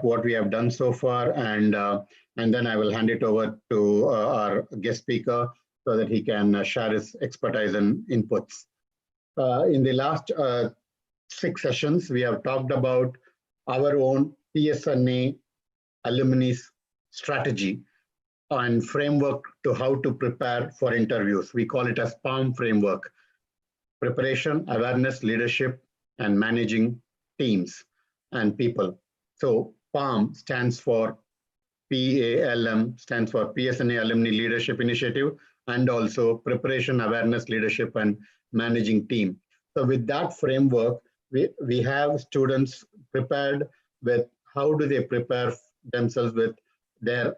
what we have done so far, and then I will hand it over to our guest speaker so that he can share his expertise and inputs. In the last 6 sessions, we have talked about our own PSNA alumni strategy and framework to how to prepare for interviews. We call it as PALM framework: preparation, awareness, leadership, and managing teams and people. So PALM stands for PALM, stands for PSNA Alumni Leadership Initiative, and also preparation, awareness, leadership, and managing team. So with that framework, we have students prepared with how do they prepare themselves with their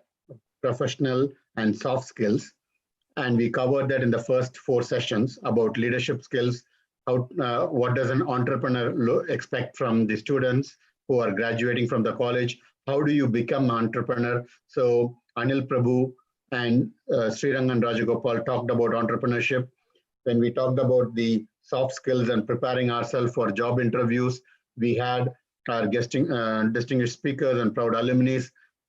professional and soft skills. And we covered that in the first 4 sessions about leadership skills, how, what does an entrepreneur expect from the students who are graduating from the college, how do you become an entrepreneur? So Anil Prabhu and Srirangan Rajagopal talked about entrepreneurship. When we talked about the soft skills and preparing ourselves for job interviews, we had our distinguished speakers and proud alumni,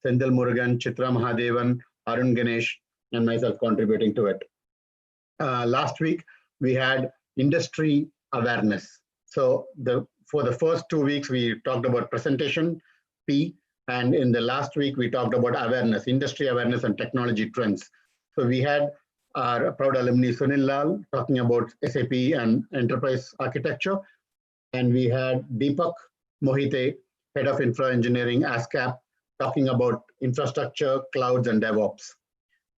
Sendil Murugan, Chitra Mahadevan, Arun Ganesh, and myself contributing to it. Last week, we had industry awareness. So for the first 2 weeks, we talked about presentation, P, and in the last week, we talked about awareness, industry awareness and technology trends. So we had our proud alumni Sunil Lal talking about SAP and enterprise architecture. And we had Deepak Mohite, head of infra engineering, ASCAP, talking about infrastructure, clouds, and DevOps.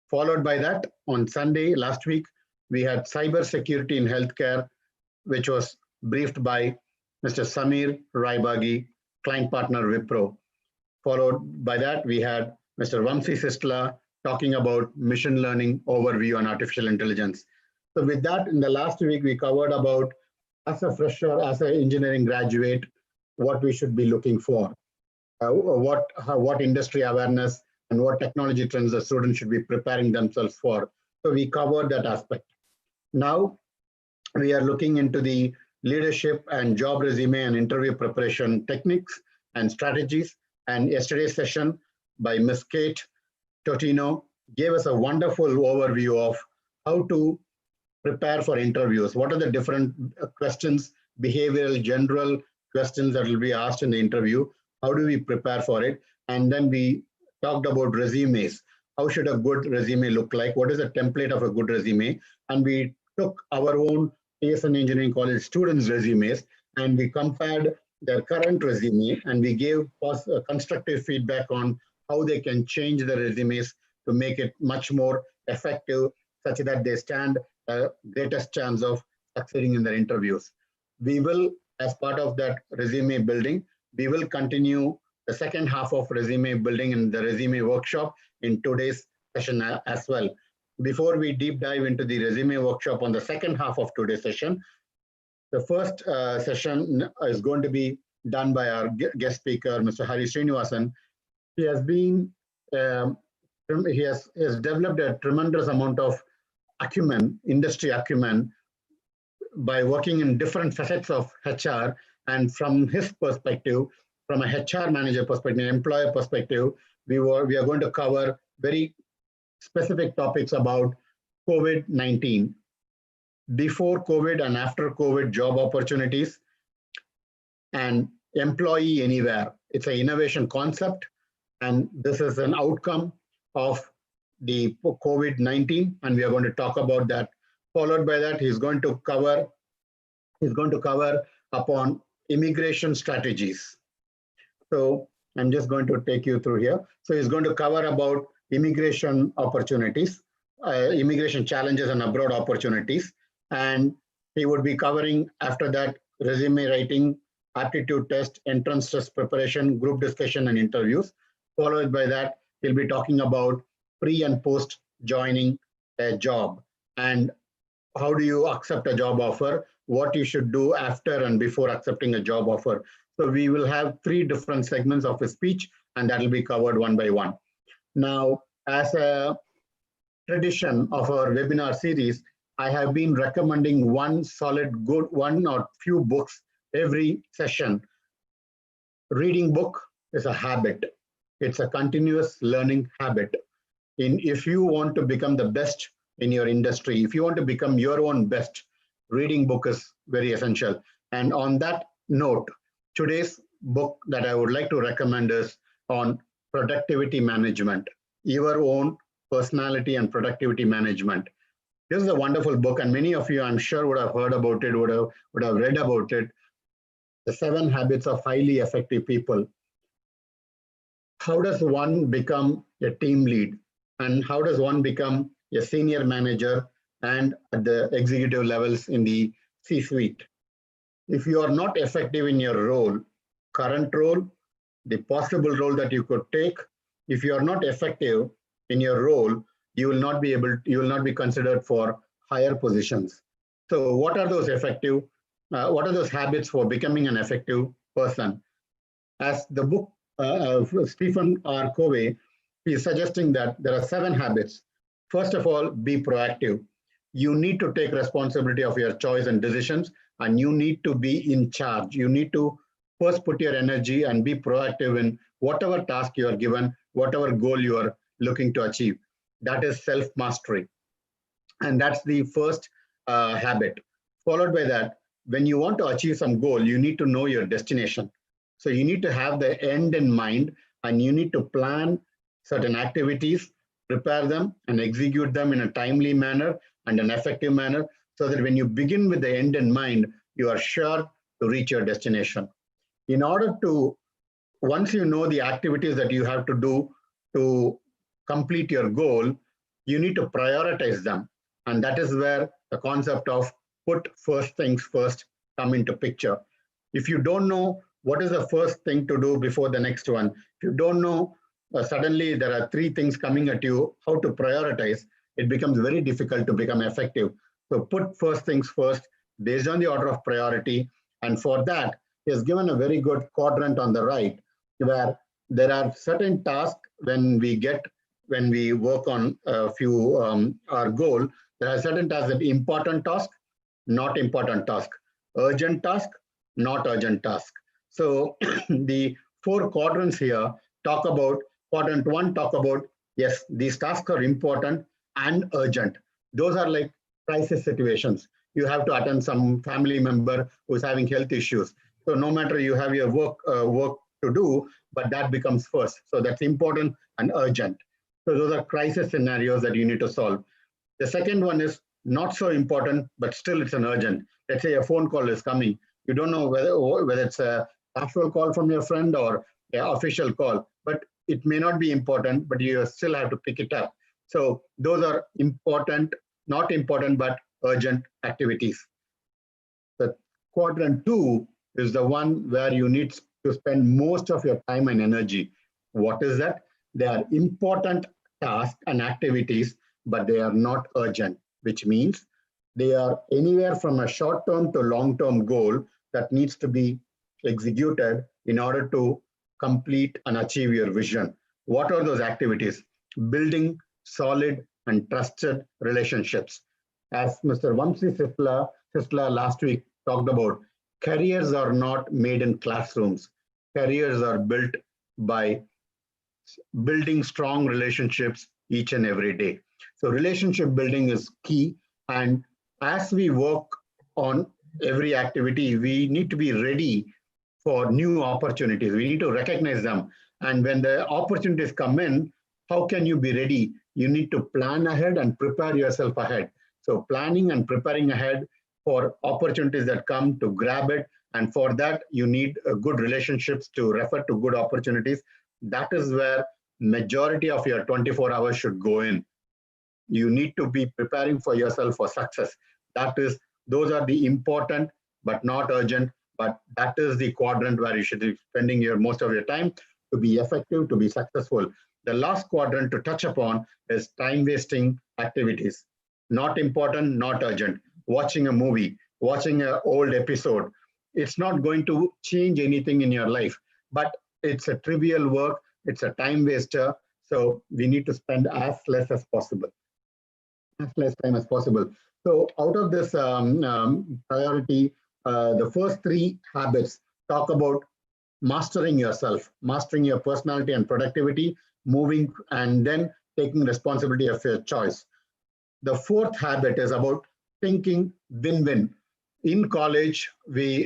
Followed by that, on Sunday last week, we had cyber security in healthcare, which was briefed by Mr. Samir Raibagi, client partner Wipro. Followed by that, we had Mr. Vamsi Sistla talking about machine learning overview on artificial intelligence. So with that, in the last week, we covered about as a fresher, as an engineering graduate, what we should be looking for, what industry awareness and what technology trends the students should be preparing themselves for. So we covered that aspect. Now we are looking into the leadership and job resume and interview preparation techniques and strategies. And yesterday's session by Ms. Kate Totino gave us a wonderful overview of how to prepare for interviews. What are the different questions, behavioral, general questions that will be asked in the interview? How do we prepare for it? And then we talked about resumes. How should a good resume look like? What is the template of a good resume? And we took our own PSN Engineering College students' resumes and we compared their current resume and we gave constructive feedback on how they can change the resumes to make it much more effective such that they stand a greatest chance of succeeding in their interviews. We will, as part of that resume building, we will continue the second half of resume building in the resume workshop in today's session as well. Before we deep dive into the resume workshop on the second half of today's session, the first session is going to be done by our guest speaker, Mr. Hari Srinivasan. He has developed a tremendous amount of acumen, industry acumen, by working in different facets of HR. And from his perspective, from a HR manager perspective, employer perspective, we are going to cover very specific topics about COVID-19, before COVID and after COVID job opportunities, and employee anywhere. It's an innovation concept, and this is an outcome of the COVID-19, and we are going to talk about that. Followed by that, he's going to cover upon immigration strategies. So I'm just going to take you through here. So he's going to cover about immigration opportunities, immigration challenges and abroad opportunities. And he would be covering after that resume writing, aptitude test, entrance test preparation, group discussion and interviews. Followed by that, he'll be talking about pre and post joining a job and how do you accept a job offer, what you should do after and before accepting a job offer. So we will have 3 different segments of his speech and that will be covered one by one. Now, as a tradition of our webinar series, I have been recommending one solid, good one or few books every session. Reading book is a habit. It's a continuous learning habit. If you want to become the best in your industry, if you want to become your own best, reading book is very essential. And on that note, today's book that I would like to recommend is on productivity management, your own personality and productivity management. This is a wonderful book, and many of you, I'm sure, would have heard about it, would have read about it. The 7 Habits of Highly Effective People. How does one become a team lead? And how does one become a senior manager and at the executive levels in the C-suite? If you are not effective in your role, current role, the possible role that you could take, if you are not effective in your role, you will not be considered for higher positions. So what are those what are those habits for becoming an effective person? As the book Stephen R. Covey, he is suggesting that there are 7 habits. First of all, be proactive. You need to take responsibility of your choice and decisions, and you need to be in charge. You need to first put your energy and be proactive in whatever task you are given, whatever goal you are looking to achieve. That is self-mastery. And that's the first habit. Followed by that, when you want to achieve some goal, you need to know your destination. So you need to have the end in mind, and you need to plan certain activities, prepare them and execute them in a timely manner and an effective manner, so that when you begin with the end in mind, you are sure to reach your destination. In order to, once you know the activities that you have to do to complete your goal, you need to prioritize them. And that is where the concept of put first things first come into picture. If you don't know what is the first thing to do before the next one, if you don't know, suddenly there are 3 things coming at you, how to prioritize, it becomes very difficult to become effective. So put first things first based on the order of priority. And for that, he has given a very good quadrant on the right, where there are certain tasks when we work on a few our goal. There are certain tasks that important task, not important task, urgent task, not urgent task. So the 4 quadrants here talk about, quadrant 1 talk about, yes, these tasks are important and urgent. Those are like crisis situations. You have to attend some family member who's having health issues. So no matter, you have your work to do, but that becomes first. So that's important and urgent. So those are crisis scenarios that you need to solve. The second one is not so important, but still it's an urgent. Let's say a phone call is coming. You don't know whether it's a casual call from your friend or an official call, but it may not be important, but you still have to pick it up. So those are important, not important, but urgent activities. The quadrant 2 is the one where you need to spend most of your time and energy. What is that? They are important tasks and activities, but they are not urgent, which means they are anywhere from a short-term to long-term goal that needs to be executed in order to complete and achieve your vision. What are those activities? Building solid and trusted relationships. As Mr. Vamsi Sisla last week talked about, careers are not made in classrooms. Careers are built by building strong relationships each and every day. So relationship building is key. And as we work on every activity, we need to be ready for new opportunities. We need to recognize them. And when the opportunities come in, how can you be ready? You need to plan ahead and prepare yourself ahead. So planning and preparing ahead for opportunities that come, to grab it. And for that, you need good relationships to refer to good opportunities. That is where majority of your 24 hours should go in. You need to be preparing for yourself for success. Those are the important but not urgent, but that is the quadrant where you should be spending most of your time to be effective, to be successful. The last quadrant to touch upon is time-wasting activities. Not important, not urgent. Watching a movie, watching an old episode, it's not going to change anything in your life, but it's a trivial work, it's a time waster, so we need to spend as less as possible, as less time as possible. So out of this priority, the first 3 habits talk about mastering yourself, mastering your personality and productivity, moving and then taking responsibility of your choice. The fourth habit is about thinking win-win. In college,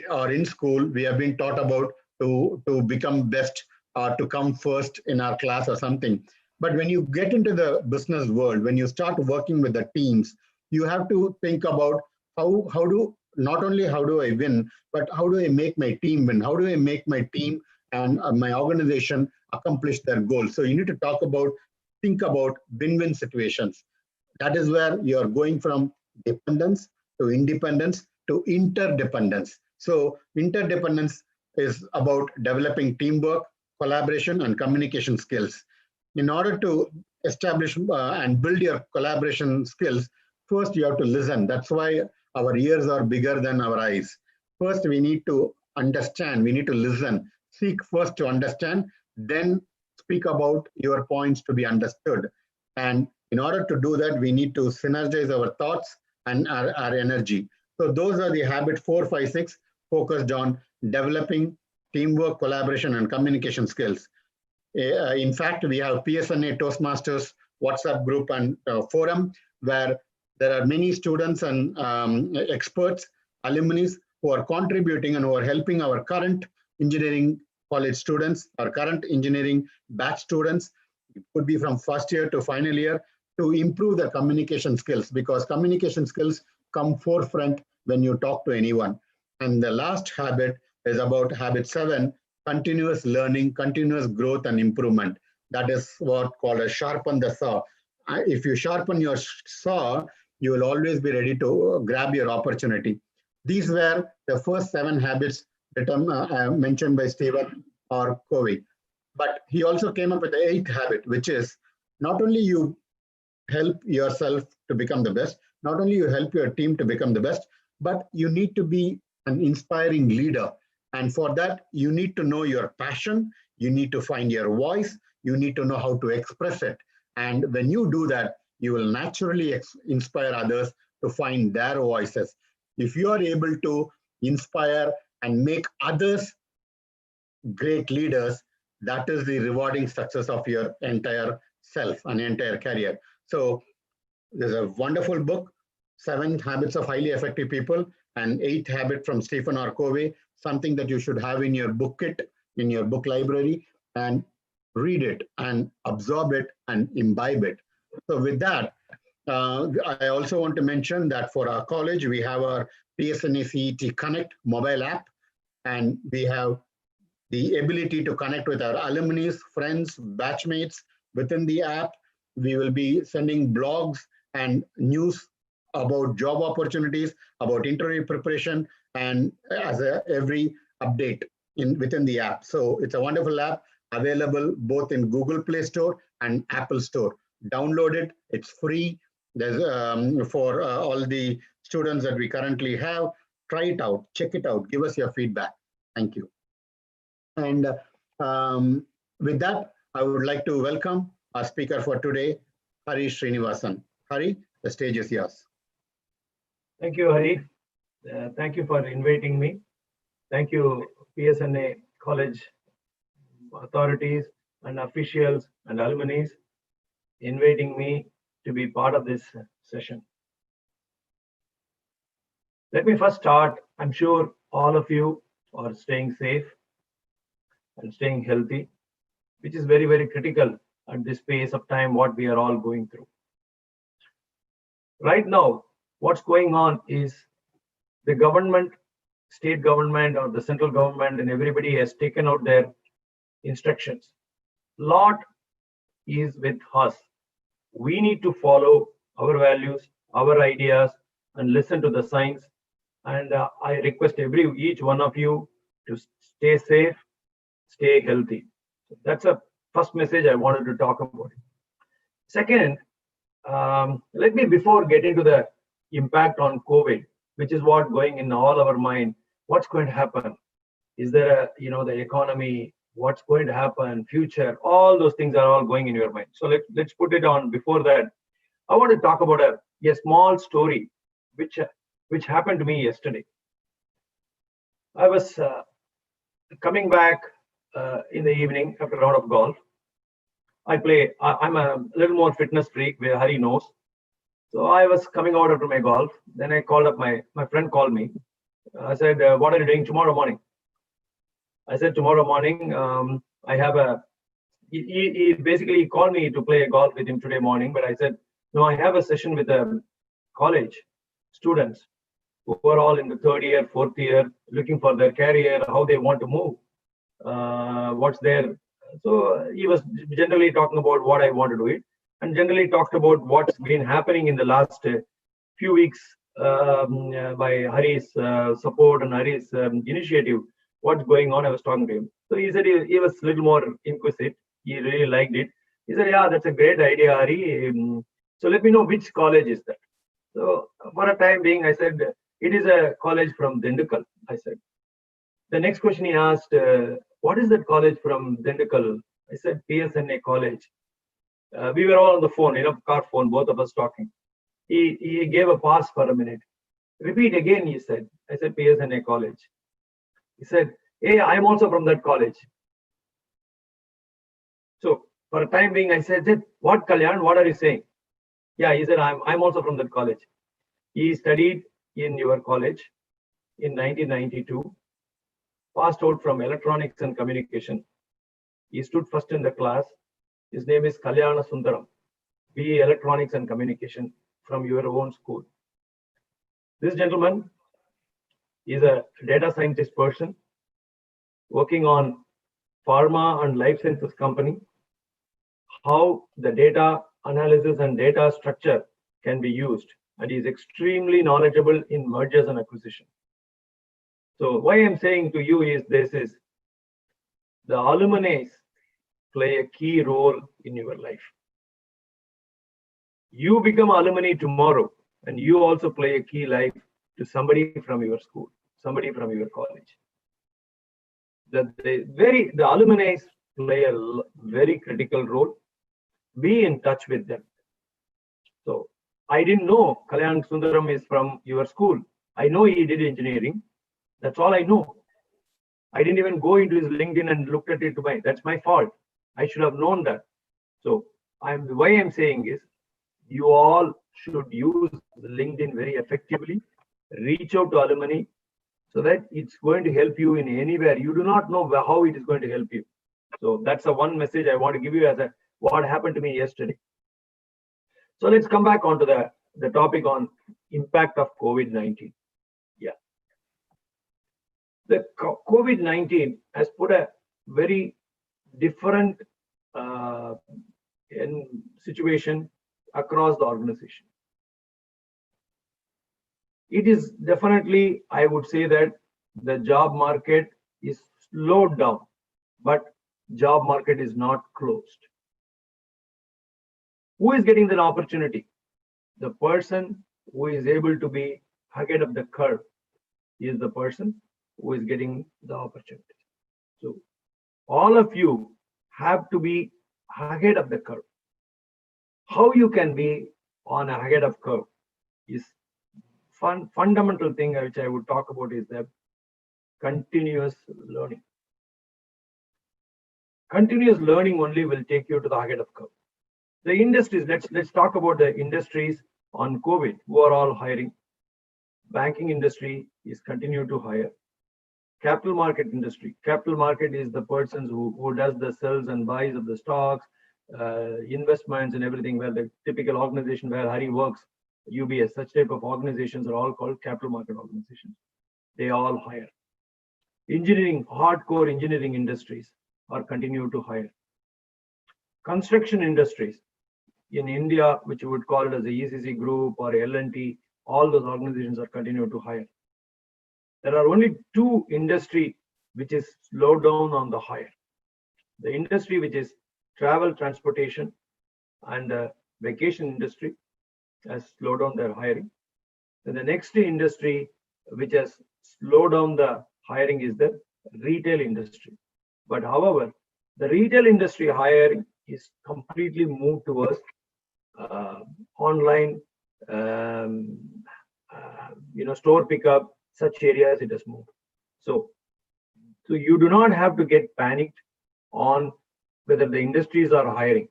or in school, we have been taught about to become best or to come first in our class or something. But when you get into the business world, when you start working with the teams, you have to think about not only how do I win, but how do I make my team win? How do I make my team and my organization accomplish their goals? So you need to think about win-win situations. That is where you are going from dependence to independence to interdependence. So interdependence is about developing teamwork, collaboration, and communication skills. In order to establish and build your collaboration skills, first you have to listen. That's why our ears are bigger than our eyes. First, we need to understand, we need to listen. Seek first to understand, then speak about your points to be understood. And in order to do that, we need to synergize our thoughts and our energy. So those are the habit 4, 5, 6 focused on developing teamwork, collaboration, and communication skills. In fact, we have PSNA Toastmasters WhatsApp group and forum where there are many students and experts, alumni who are contributing and who are helping our current engineering college students, our current engineering batch students. It could be from first year to final year, to improve their communication skills, because communication skills come forefront when you talk to anyone. And the last habit is about habit 7, continuous learning, continuous growth and improvement. That is what called as sharpen the saw. If you sharpen your saw, you will always be ready to grab your opportunity. These were the first 7 habits mentioned by Stephen or Covey. But he also came up with the 8th habit, which is not only you help yourself to become the best, not only you help your team to become the best, but you need to be an inspiring leader. And for that, you need to know your passion, you need to find your voice, you need to know how to express it. And when you do that, you will naturally inspire others to find their voices. If you are able to inspire and make others great leaders, that is the rewarding success of your entire self and entire career. So there's a wonderful book, 7 Habits of Highly Effective People, and 8th habit from Stephen R. Covey, something that you should have in your book kit, in your book library, and read it and absorb it and imbibe it. So with that, I also want to mention that for our college, we have our PSNA CET Connect mobile app, and we have the ability to connect with our alumni, friends, batchmates within the app. We will be sending blogs and news about job opportunities, about interview preparation, and as every update within the app. So it's a wonderful app available both in Google Play Store and Apple Store. Download it, it's free. There's for all the students that we currently have. Try it out, check it out, give us your feedback. Thank you. And with that, I would like to welcome our speaker for today, Hari Srinivasan. Hari, the stage is yours. Thank you, Hari. Thank you for inviting me. Thank you, PSNA college authorities and officials and alumni inviting me to be part of this session. Let me first start. I'm sure all of you are staying safe and staying healthy, which is very, very critical at this pace of time, what we are all going through. Right now, what's going on is the government, state government or the central government, and everybody has taken out their instructions. Lot is with us. We need to follow our values, our ideas, and listen to the signs. And I request each one of you to stay safe, stay healthy. So that's a first message I wanted to talk about. Second, let me, before getting to the impact on COVID, which is what going in all our mind, what's going to happen? Is there a, the economy, what's going to happen, future, all those things are all going in your mind. So let's put it on. Before that, I want to talk about a small story which happened to me yesterday. I was coming back in the evening after a round of golf. I'm a little more fitness freak, where Hari knows. So I was coming out after my golf. Then I called up my friend called me. I said, what are you doing tomorrow morning? I said, tomorrow morning, I have he basically called me to play golf with him today morning. But I said, no, I have a session with college students who are all in the third year, fourth year, looking for their career, how they want to move, what's their. So he was generally talking about what I want to do it, and generally talked about what's been happening in the last few weeks by Hari's support and Hari's initiative. What's going on? I was talking to him. So he said he was a little more inquisitive. He really liked it. He said, yeah, that's a great idea, Hari. So let me know which college is that. So for a time being, I said, it is a college from Dindukal, I said. The next question he asked, what is that college from Dindukal? I said, PSNA College. We were all on the phone, car phone, both of us talking. He gave a pause for a minute. Repeat again, he said. I said, PSNA College. He said, hey, I'm also from that college. So for a time being, I said, what, Kalyan, what are you saying? Yeah, he said, I'm also from that college. He studied in your college in 1992, passed out from electronics and communication. He stood first in the class. His name is Kalyana Sundaram, BA Electronics and Communication from your own school. This gentleman is a data scientist person working on pharma and life sciences company, how the data analysis and data structure can be used, and he is extremely knowledgeable in mergers and acquisition. So why I'm saying to you is the alumni play a key role in your life. You become alumni tomorrow, and you also play a key life to somebody from your school, somebody from your college. The alumni play a very critical role. Be in touch with them. So I didn't know Kalyan Sundaram is from your school. I know he did engineering. That's all I know. I didn't even go into his LinkedIn and looked at it. That's my fault. I should have known that. So why I'm saying is, you all should use LinkedIn very effectively. Reach out to alumni so that it's going to help you in anywhere. You do not know how it is going to help you. So that's the one message I want to give you as what happened to me yesterday. So let's come back onto the topic on impact of COVID-19. Yeah. The COVID-19 has put a very different situation across the organization. It is definitely, I would say that the job market is slowed down, but job market is not closed. Who is getting that opportunity? The person who is able to be ahead of the curve is the person who is getting the opportunity. So all of you have to be ahead of the curve. How you can be on ahead of curve is fundamental thing which I would talk about is the continuous learning. Continuous learning only will take you to the ahead of curve. The industries, let's talk about the industries on COVID who are all hiring. Banking industry is continuing to hire. Capital market industry. Capital market is the persons who does the sells and buys of the stocks, investments and everything. Well, the typical organization where Hari works, UBS, such type of organizations are all called capital market organizations. They all hire. Engineering, hardcore engineering industries are continuing to hire. Construction industries in India, which you would call it as the ECC group or L&T, all those organizations are continuing to hire. There are only two industry which is slowed down on the hire. The industry which is travel, transportation, and vacation industry has slowed down their hiring. And the next industry which has slowed down the hiring is the retail industry. But however, the retail industry hiring is completely moved towards online, store pickup, such areas it has moved. So you do not have to get panicked on whether the industries are hiring,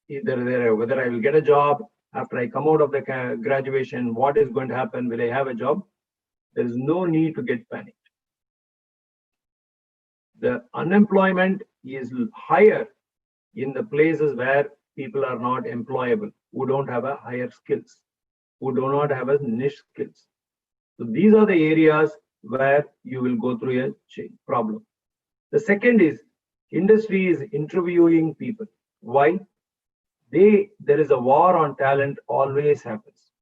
whether I will get a job after I come out of the graduation, what is going to happen, will I have a job? There is no need to get panicked. The unemployment is higher in the places where people are not employable, who don't have a higher skills, who do not have a niche skills. So these are the areas where you will go through a problem. The second is industry is interviewing people. Why? There is a war on talent always happens.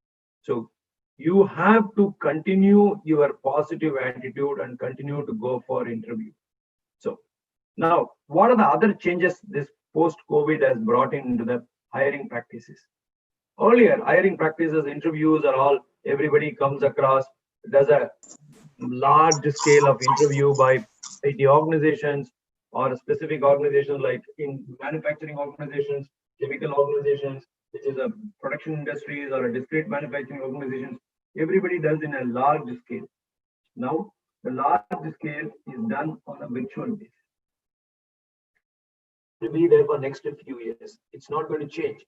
So you have to continue your positive attitude and continue to go for interview. So now, what are the other changes this post-COVID has brought into the hiring practices? Earlier, hiring practices, interviews are all, everybody comes across, does a large scale of interview by IT organizations or a specific organization like in manufacturing organizations, chemical organizations, which is a production industries or a discrete manufacturing organizations. Everybody does in a large scale. Now, the large scale is done on a virtual basis. To be there for next few years. It's not going to change.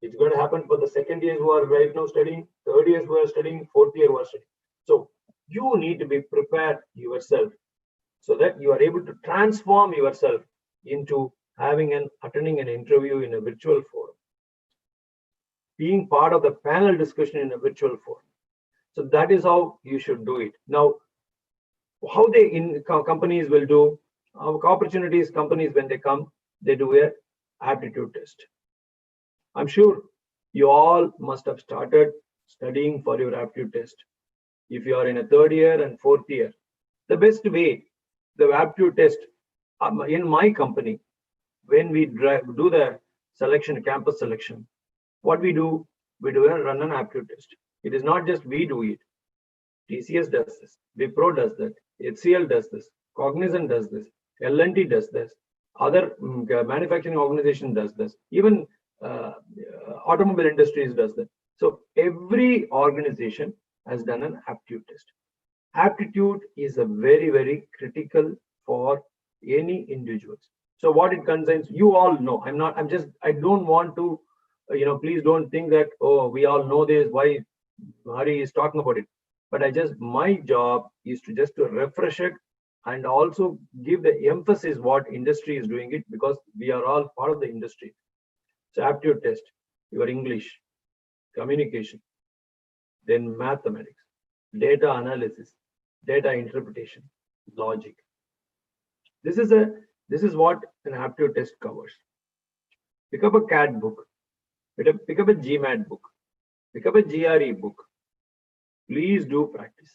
It's going to happen for the second years who are right now studying, third years who are studying, fourth year who are studying. So you need to be prepared yourself so that you are able to transform yourself into attending an interview in a virtual forum, being part of the panel discussion in a virtual forum. So that is how you should do it. Now, how companies will do opportunities, companies when they come, they do a aptitude test. I'm sure you all must have started studying for your aptitude test. If you are in a third year and fourth year, the best way, the aptitude test in my company, when we do the selection, campus selection, what we do run an aptitude test. It is not just we do it. TCS does this, Wipro does that, HCL does this, Cognizant does this, L&T does this, other manufacturing organization does this, even automobile industries does that. So every organization has done an aptitude test. Aptitude is a very, very critical for any individuals. So what it concerns, you all know. I don't want to, please don't think that, oh, we all know this, why Hari is talking about it. But my job is to refresh it and also give the emphasis what industry is doing it, because we are all part of the industry. So aptitude test, your English, communication, then mathematics, data analysis, data interpretation, logic. This is what an aptitude test covers. Pick up a CAD book, pick up a GMAT book, pick up a GRE book. Please do practice.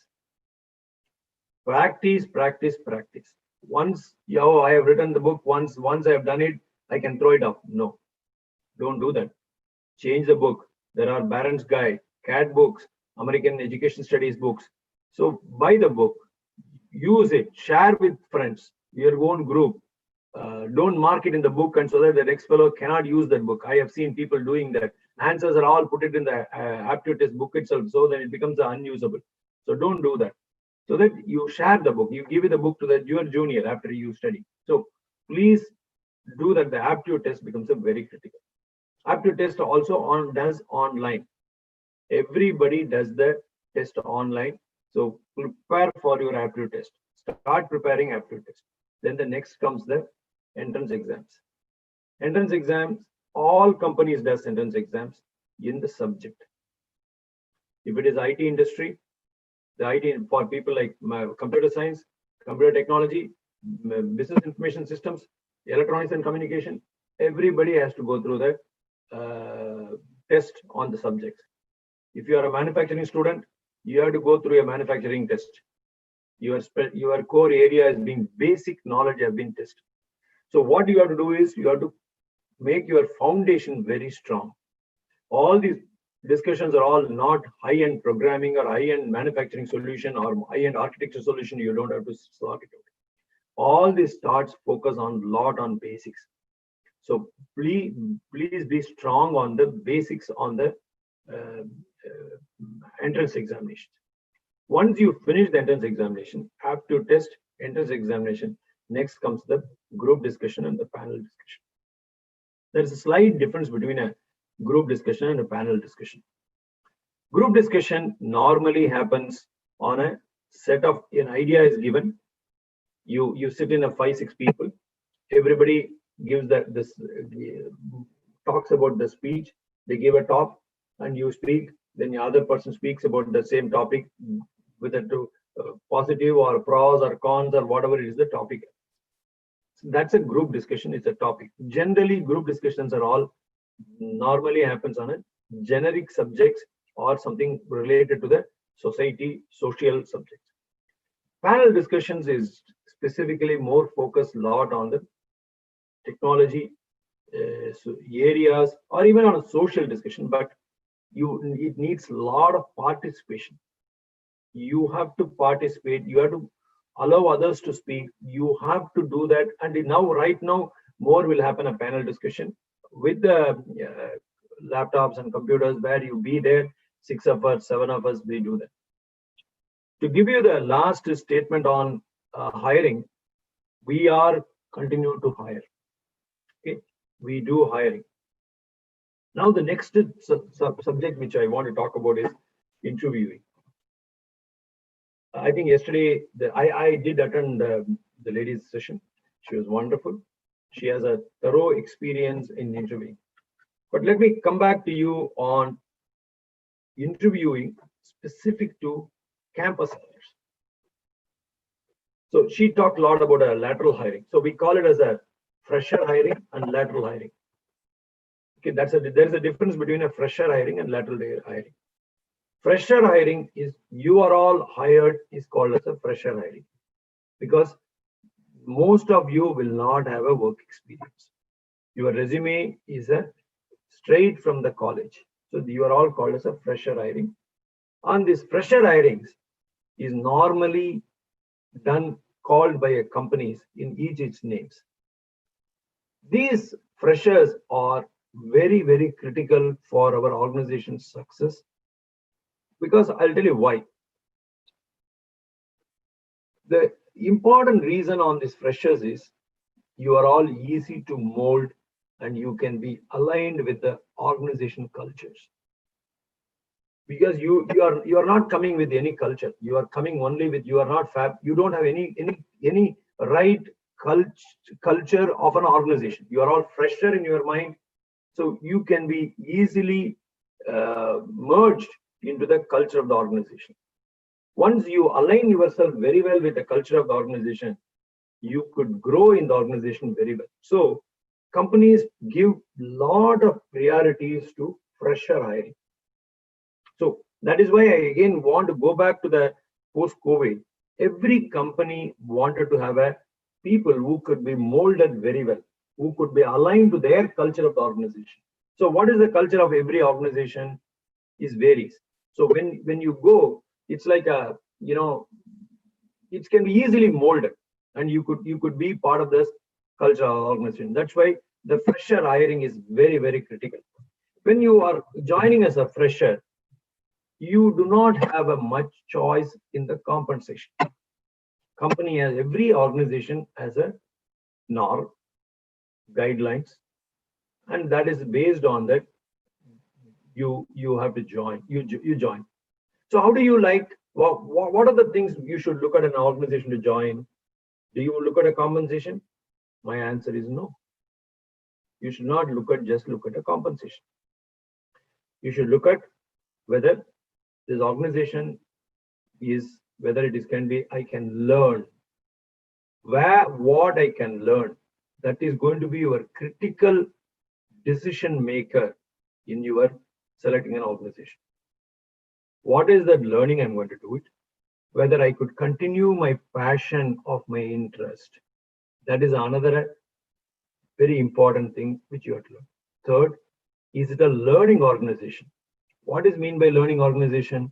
Practice, practice, practice. Once, I have written the book, once I have done it, I can throw it up. No, don't do that. Change the book. There are Barron's Guide, CAD books, American Education Studies books. So buy the book, use it, share with friends, your own group. Don't mark it in the book and so that the next fellow cannot use that book. I have seen people doing that. Answers are all put it in the aptitude test book itself, so that it becomes unusable. So don't do that. So that you share the book, you give it the book to your junior after you study. So please do that. The aptitude test becomes a very critical. Aptitude test also does online. Everybody does the test online. So prepare for your aptitude test. Start preparing aptitude test. Then the next comes the entrance exams. Entrance exams, all companies does entrance exams in the subject. If it is IT industry, the IT for people like computer science, computer technology, business information systems, electronics and communication, everybody has to go through the test on the subjects. If you are a manufacturing student, you have to go through a manufacturing test. Your core area is being basic knowledge have been tested. So what you have to do is you have to make your foundation very strong. All these discussions are all not high-end programming or high-end manufacturing solution or high-end architecture solution. You don't have to sort it out. All this starts focus on lot on basics. So please be strong on the basics on the entrance examination. Once you finish the entrance examination, aptitude test, entrance examination, Next comes the group discussion and the panel discussion. There is a slight difference between a group discussion and a panel discussion. Group discussion normally happens on a set of, an idea is given. You sit in a 5-6 people. Everybody gives talks about the speech. They give a talk and you speak. Then the other person speaks about the same topic, whether to positive or pros or cons or whatever it is the topic. So that's a group discussion. It's a topic. Generally, group discussions are all normally happens on a generic subjects or something related to the society, social subjects. Panel discussions is specifically more focused a lot on the technology areas or even on a social discussion, but it needs a lot of participation. You have to participate. You have to allow others to speak. You have to do that. And right now, more will happen a panel discussion with the laptops and computers where you be there, 6 of us, 7 of us, we do that. To give you the last statement on hiring, we are continue to hire. Okay, we do hiring. Now the next subject which I want to talk about is interviewing. I think yesterday I did attend the ladies' session. She was wonderful. She has a thorough experience in interviewing. But let me come back to you on interviewing specific to campus hires. So she talked a lot about a lateral hiring. So we call it as a fresher hiring and lateral hiring. Okay, there's a difference between a fresher hiring and lateral hiring. Fresher hiring is you are all hired is called as a fresher hiring because most of you will not have a work experience. Your resume is straight from the college. So you are all called as a fresher hiring. On this fresher hirings is normally called by companies in each its names. These freshers are very, very critical for our organization's success because I'll tell you why. The important reason on these freshers is you are all easy to mold and you can be aligned with the organization cultures. Because you are not coming with any culture. You are coming only with, you are not you don't have any right culture of an organization. You are all fresher in your mind. So you can be easily merged into the culture of the organization. Once you align yourself very well with the culture of the organization, you could grow in the organization very well. So companies give a lot of priorities to fresher hiring. So that is why I again want to go back to the post-COVID. Every company wanted to have people who could be molded very well, who could be aligned to their culture of the organization. So what is the culture of every organization? It varies. So when you go, it's like it can be easily molded, and you could be part of this culture of the organization. That's why the fresher hiring is very, very critical. When you are joining as a fresher, you do not have a much choice in the compensation. Company has, every organization has a norm, guidelines, and that is based on that you have to join. You join. So how do you what are the things you should look at an organization to join? Do you look at a compensation? My answer is no. You should not look at a compensation. You should look at whether this organization is, I can learn. What I can learn. That is going to be your critical decision maker in your selecting an organization. What is that learning I'm going to do it? Whether I could continue my passion of my interest. That is another very important thing which you have to learn. Third, is it a learning organization? What is meant by learning organization?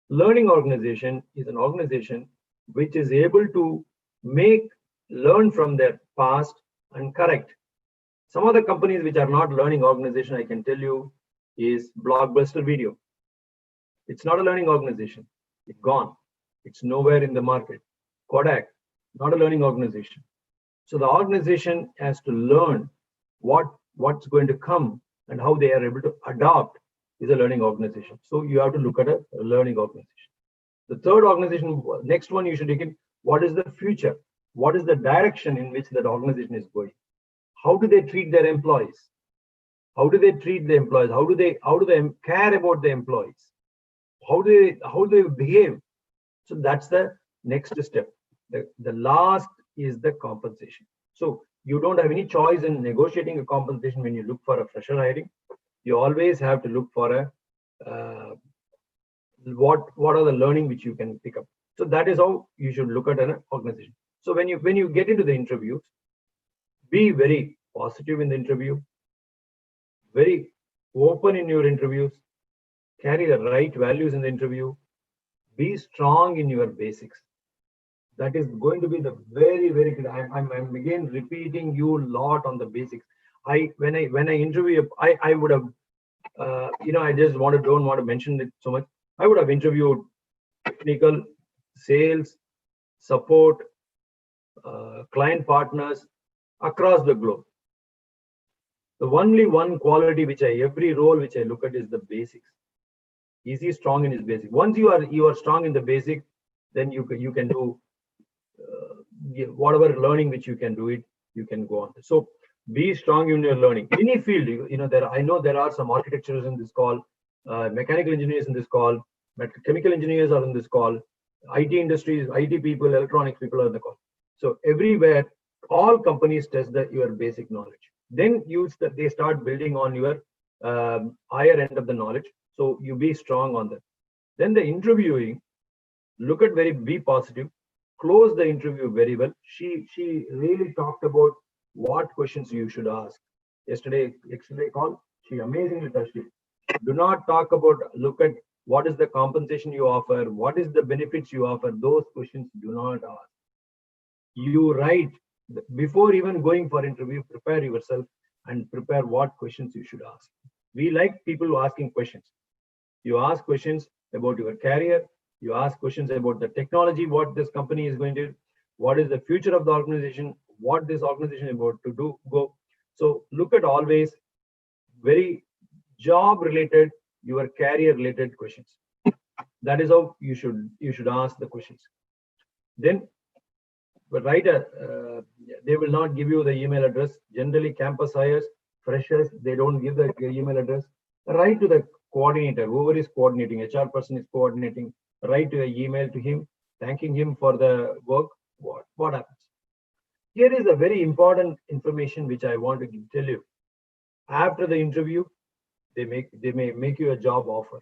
Learning organization is an organization which is able to learn from their past and correct. Some of the companies which are not learning organization, I can tell you, is Blockbuster Video. It's not a learning organization. It's gone. It's nowhere in the market. Kodak, not a learning organization. So the organization has to learn what's going to come and how they are able to adopt is a learning organization. So you have to look at a learning organization. The third organization, next one you should take in, what is the future? What is the direction in which that organization is going? How do they treat their employees? How do they treat the employees? How do they care about the employees? How do they behave? So that's the next step. The last is the compensation. So you don't have any choice in negotiating a compensation when you look for a fresher hiring. You always have to look for a what are the learning which you can pick up. So that is how you should look at an organization. So when you get into the interviews, be very positive in the interview, very open in your interviews, carry the right values in the interview, be strong in your basics. That is going to be the very, very good. I'm again repeating you a lot on the basics. When I interview, I would have, I just don't want to mention it so much. I would have interviewed technical, sales, support, client partners across the globe. The only one quality which every role which I look at is the basics. Is he strong in his basic? Once you are strong in the basic, then you can do whatever learning which you can do it, you can go on. So be strong in your learning. Any field, I know there are some architectures in this call, mechanical engineers in this call, chemical engineers are in this call, IT industries, IT people, electronics people are in the call. So everywhere, all companies test your basic knowledge. Then they start building on your higher end of the knowledge. So you be strong on that. Then the interviewing, be positive, close the interview very well. She really talked about what questions you should ask. Yesterday call, she amazingly touched it. Do not talk about, look at what is the compensation you offer, what is the benefits you offer. Those questions do not ask. You write, before even going for interview, prepare yourself and prepare what questions you should ask. We like people asking questions. You ask questions about your career. You ask questions about the technology, what this company is going to do, what is the future of the organization, what this organization is about to go. So look at always very job related, your career related questions. That is how you should ask the questions. Then write they will not give you the email address. Generally campus hires, freshers, they don't give the email address. Write to the coordinator, whoever is coordinating, HR person is coordinating, write an email to him, thanking him for the work. What happens? Here is a very important information which I want to tell you. After the interview, they may make you a job offer.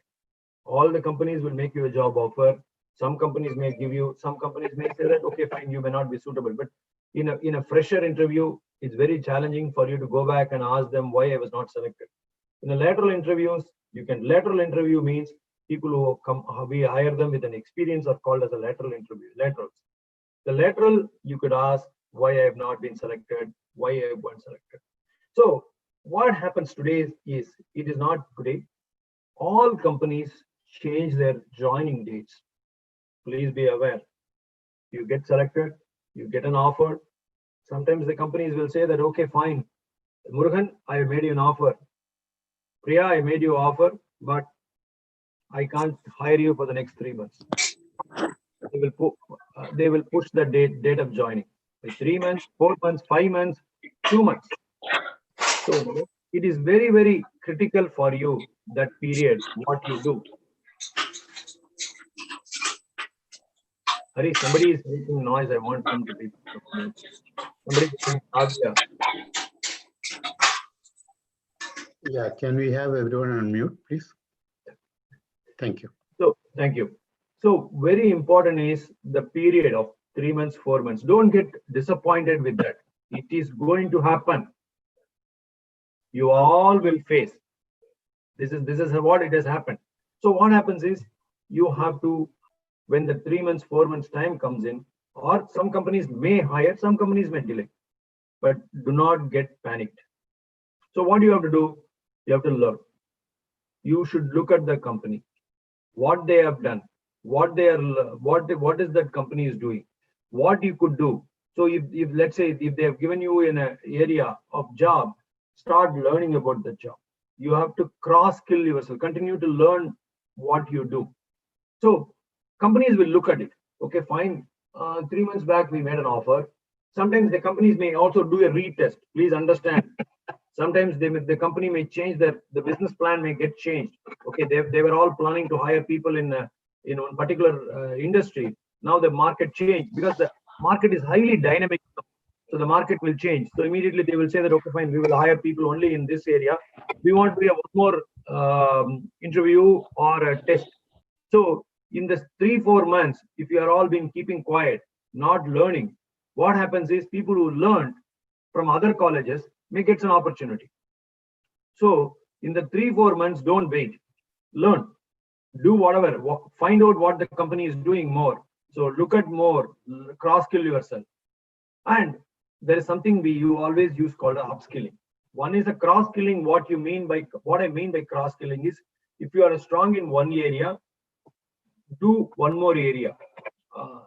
All the companies will make you a job offer. Some companies may give you, some companies may say that, okay, fine, you may not be suitable. But in a fresher interview, it's very challenging for you to go back and ask them why I was not selected. In the lateral interviews, lateral interview means people who come, we hire them with an experience are called as a lateral interview, laterals. The lateral, you could ask why I have not been selected, why I have been selected. So what happens today is, it is not today. All companies change their joining dates. Please be aware. You get selected, you get an offer. Sometimes the companies will say that, okay, fine, Murugan, I made you an offer. Priya, I made you an offer, but I can't hire you for the next 3 months. They will push the date of joining by 3 months, 4 months, 5 months, 2 months. So it is very, very critical for you, that period, what you do. Hari, somebody is making noise. I want them to be. Somebody is saying, Agya. Yeah, can we have everyone on mute, please? Thank you. So, thank you. So, very important is the period of 3 months, 4 months. Don't get disappointed with that. It is going to happen. You all will face. This is what it has happened. So, what happens is, you have to, when the 3 months, 4 months time comes in, or some companies may hire, some companies may delay, but do not get panicked. So what do you have to do? You have to learn. You should look at the company, what they have done, what is that company is doing, what you could do. So if let's say if they have given you in an area of job, start learning about the job. You have to cross skill yourself, continue to learn what you do. So companies will look at it. Okay, fine. 3 months back we made an offer. Sometimes the companies may also do a retest. Please understand. Sometimes the company may change the business plan may get changed. Okay, they were all planning to hire people in one particular industry. Now the market changed because the market is highly dynamic. So the market will change. So immediately they will say that, okay, fine, we will hire people only in this area. We want to have one more interview or a test. So in the 3-4 months, if you are all been keeping quiet, not learning, what happens is people who learned from other colleges may get an opportunity. So in the 3-4 months, don't wait. Learn, do whatever, find out what the company is doing more. So look at more, cross-skill yourself. And there is something you always use called upskilling. One is a cross-skilling. What I mean by cross-skilling is, if you are strong in one area, do one more area.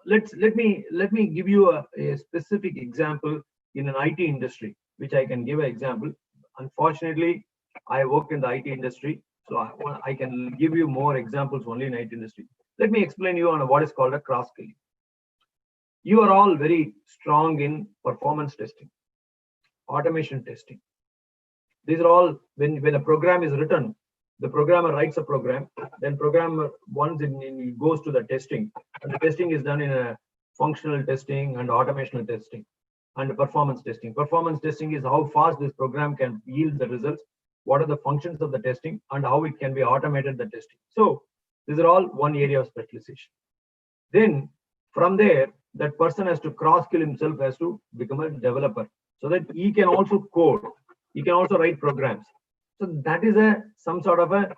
Let me give you a specific example in an IT industry, which I can give an example. Unfortunately, I work in the IT industry, so I can give you more examples only in IT industry. Let me explain you on what is called a cross-skilling. You are all very strong in performance testing, automation testing. These are all, when a program is written, the programmer writes a program, then programmer once it goes to the testing, and the testing is done in a functional testing and automational testing and performance testing. Performance testing is how fast this program can yield the results, what are the functions of the testing, and how it can be automated the testing. So these are all one area of specialization. Then from there, that person has to cross-skill himself, has to become a developer, so that he can also code, he can also write programs. So that is some sort of a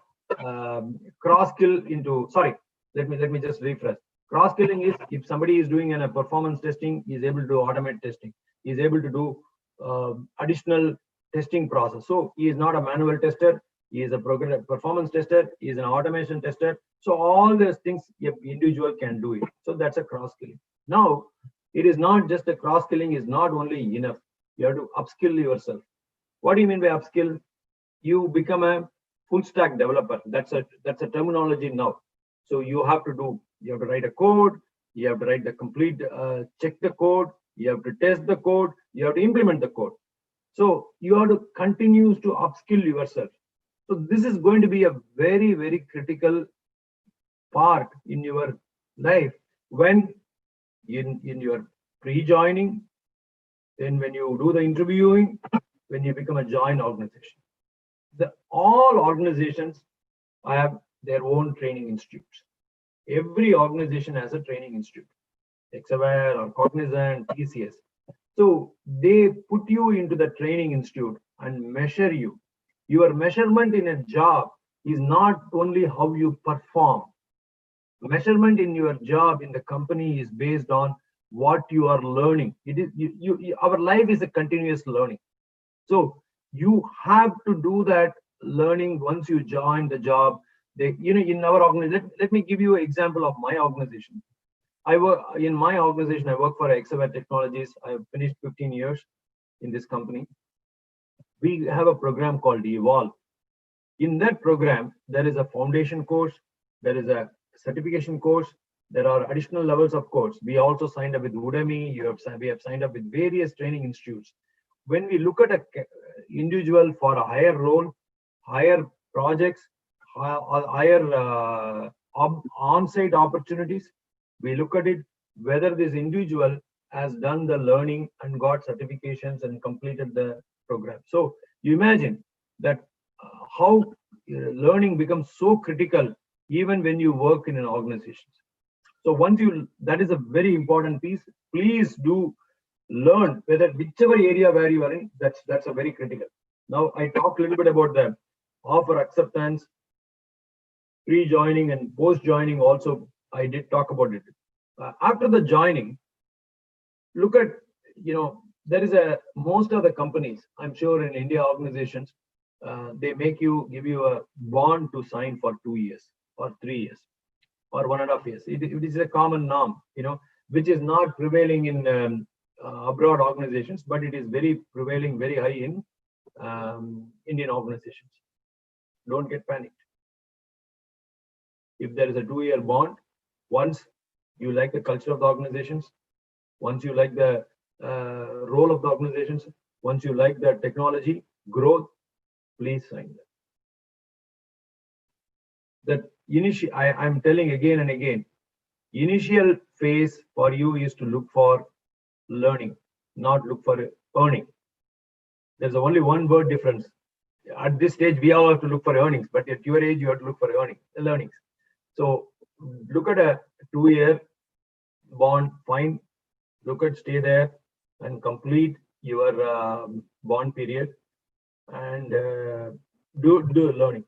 cross-skill into, sorry, let me just rephrase. Cross-skilling is, if somebody is doing a performance testing, he is able to automate testing. He is able to do additional testing process. So he is not a manual tester, he is a performance tester, he is an automation tester. So all those things, an individual can do it. So that's a cross-skilling. Now, it is not just a cross-skilling is not only enough. You have to upskill yourself. What do you mean by upskill? You become a full stack developer. That's a terminology now. So you have to write a code, you have to write the complete, check the code, you have to test the code, you have to implement the code. So you have to continue to upskill yourself. So this is going to be a very, very critical part in your life, when in your pre-joining, then when you do the interviewing, when you become a joint organization. All organizations have their own training institutes. Every organization has a training institute, Exaware or Cognizant, TCS. So they put you into the training institute and measure you. Your measurement in a job is not only how you perform. Measurement in your job in the company is based on what you are learning. It is our life is a continuous learning. So you have to do that learning once you join the job. In our organization, let me give you an example of my organization. I work in my organization. I work for Exaware Technologies. I have finished 15 years in this company. We have a program called Evolve. In that program, there is a foundation course, there is a certification course, there are additional levels of course. We also signed up with Udemy. We have signed up with various training institutes. When we look at an individual for a higher role, higher projects, higher on-site opportunities, we look at it whether this individual has done the learning and got certifications and completed the program. So you imagine that how learning becomes so critical even when you work in an organization. So that is a very important piece. Please do learn whichever area where you are in, that's a very critical. Now I talk a little bit about the offer acceptance, pre-joining and post-joining also. I did talk about it. After the joining, look at, there is most of the companies, I'm sure in India organizations, they give you a bond to sign for 2 years or 3 years or 1.5 years. It is a common norm, which is not prevailing in abroad organizations, but it is very prevailing, very high in Indian organizations. Don't get panicked. If there is a 2-year bond, once you like the culture of the organizations, once you like the role of the organizations, once you like the technology growth, please sign that. I'm telling again and again, initial phase for you is to look for learning, not look for earning. There's only one word difference. At this stage, we all have to look for earnings, but at your age, you have to look for learnings. So look at a 2-year bond, fine. Look at stay there and complete your bond period and do learning.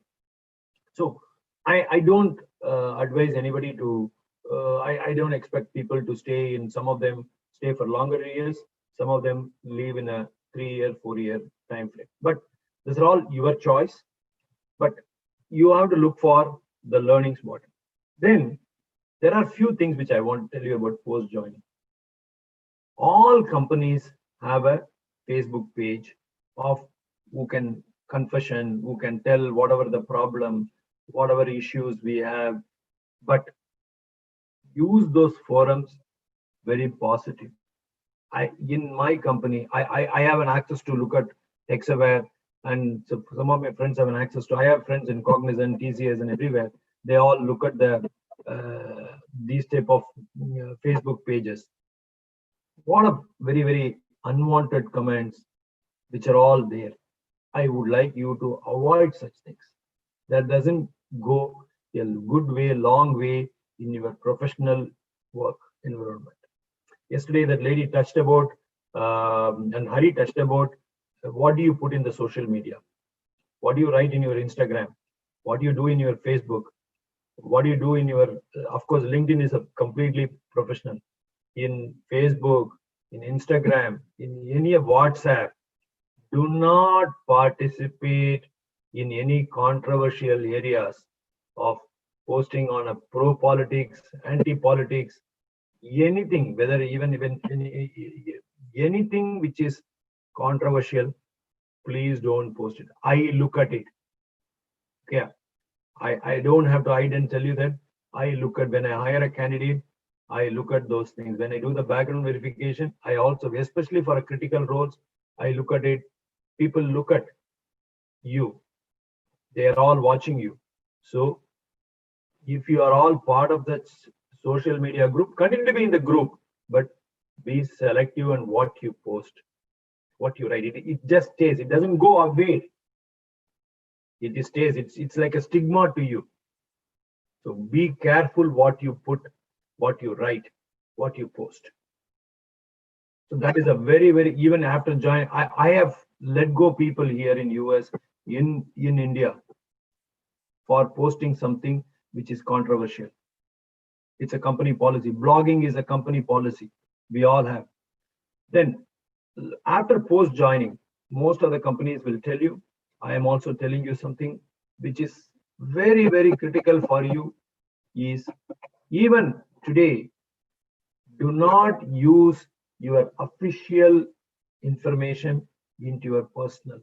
So I don't advise anybody to. I don't expect people to stay in. Some of them stay for longer years. Some of them leave in a 3-year, 4-year time frame. But these are all your choice. But you have to look for the learnings model. Then there are few things which I want to tell you about post joining. All companies have a Facebook page of who can confession, who can tell whatever the problem, whatever issues we have, but use those forums very positive. In my company, I have an access to look at Exaware, and so some of my friends have an access to. I have friends in Cognizant, TCS, and everywhere. They all look at the these type of Facebook pages. What a very unwanted comments, which are all there. I would like you to avoid such things. That doesn't go a good way, long way in your professional work environment. Yesterday, that lady touched about, and Hari touched about, what do you put in the social media? What do you write in your Instagram? What do you do in your Facebook? What do you do in your, of course, LinkedIn is a completely professional. In Facebook, in Instagram, in any WhatsApp, do not participate in any controversial areas of posting on a pro-politics, anti-politics, anything, whether even anything which is controversial, please don't post it. I look at it. Okay. I don't have to hide and tell you that. I look at, when I hire a candidate, I look at those things. When I do the background verification, I also, especially for a critical roles, I look at it. People look at you. They are all watching you. So if you are all part of that social media group, continue to be in the group, but be selective on what you post, what you write. It just stays. It doesn't go away. It just stays. It's like a stigma to you. So be careful what you put, what you write, what you post. So that is a very, even after joining, I have let go people here in US, in India, for posting something which is controversial. It's a company policy. Blogging is a company policy. We all have. Then after post joining, most of the companies will tell you, I am also telling you something which is very critical for you, is even today, do not use your official information into your personal.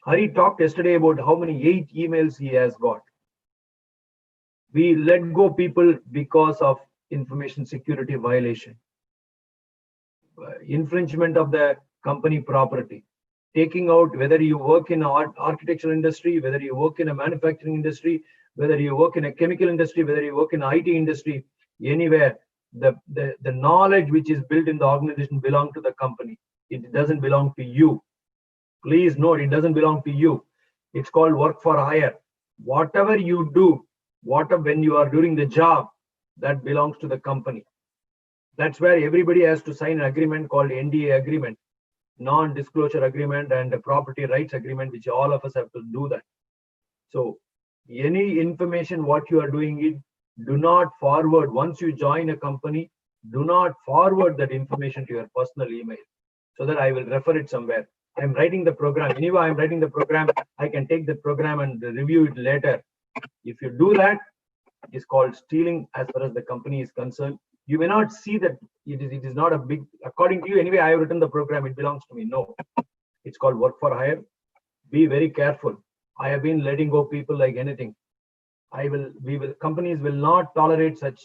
Hari talked yesterday about how many 8 emails he has got. We let go people because of information security violation, infringement of the company property, taking out, whether you work in architectural industry, whether you work in a manufacturing industry, whether you work in a chemical industry, whether you work in IT industry, anywhere, the knowledge which is built in the organization belongs to the company. It doesn't belong to you. Please note, it doesn't belong to you. It's called work for hire. Whatever you do, when you are doing the job, that belongs to the company. That's where everybody has to sign an agreement called NDA agreement, non-disclosure agreement, and a property rights agreement, which all of us have to do that. So any information what you are doing it, do not forward. Once you join a company, do not forward that information to your personal email, so that I will refer it somewhere. I'm writing the program. Anyway, I'm writing the program. I can take the program and review it later. If you do that, it is called stealing as far as the company is concerned. You may not see that it is not a big, according to you, anyway, I have written the program, it belongs to me. No, it's called work for hire. Be very careful. I have been letting go people like anything. Companies will not tolerate such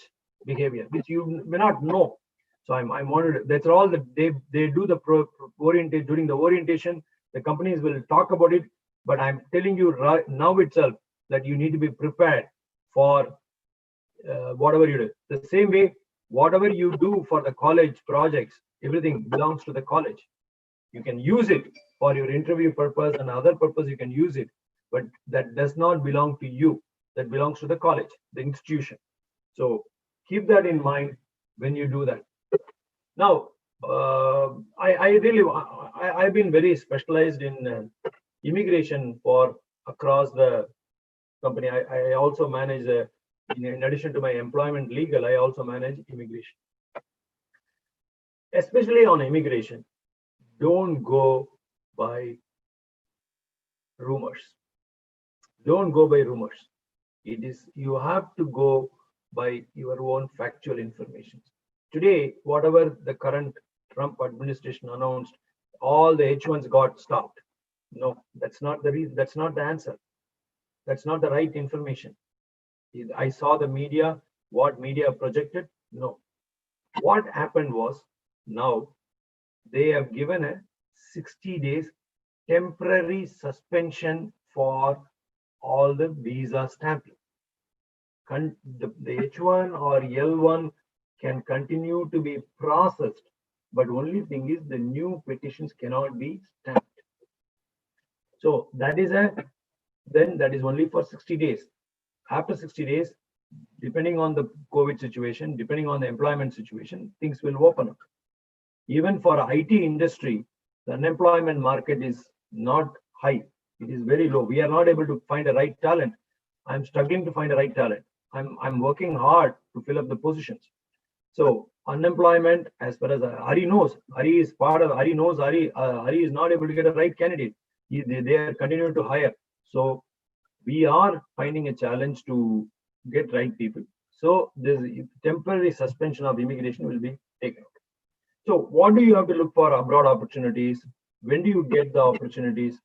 behavior, which you may not know. So I'm wondering, that's all that they do during the orientation, the companies will talk about it, but I'm telling you right now itself that you need to be prepared for whatever you do. The same way, whatever you do for the college projects, everything belongs to the college. You can use it for your interview purpose and other purpose, you can use it, but that does not belong to you. That belongs to the college, the institution. So keep that in mind when you do that. Now, I've been very specialized in immigration for across the company. I also manage, in addition to my employment legal, I also manage immigration. Especially on immigration, don't go by rumors. Don't go by rumors. You have to go by your own factual information. Today, whatever the current Trump administration announced, all the H1s got stopped. No, that's not the reason. That's not the answer. That's not the right information. I saw the media, what media projected. No. What happened was, now they have given a 60 days temporary suspension for all the visa stamping. The H1 or L1 can continue to be processed, but only thing is the new petitions cannot be stamped. So that is only for 60 days. After 60 days, depending on the COVID situation, depending on the employment situation, things will open up. Even for IT industry, the unemployment market is not high. It is very low. We are not able to find the right talent. I'm struggling to find the right talent. I'm working hard to fill up the positions. So unemployment, as far as Hari knows, Hari is not able to get a right candidate. They are continuing to hire. So we are finding a challenge to get right people. So this temporary suspension of immigration will be taken out. So what do you have to look for abroad opportunities? When do you get the opportunities?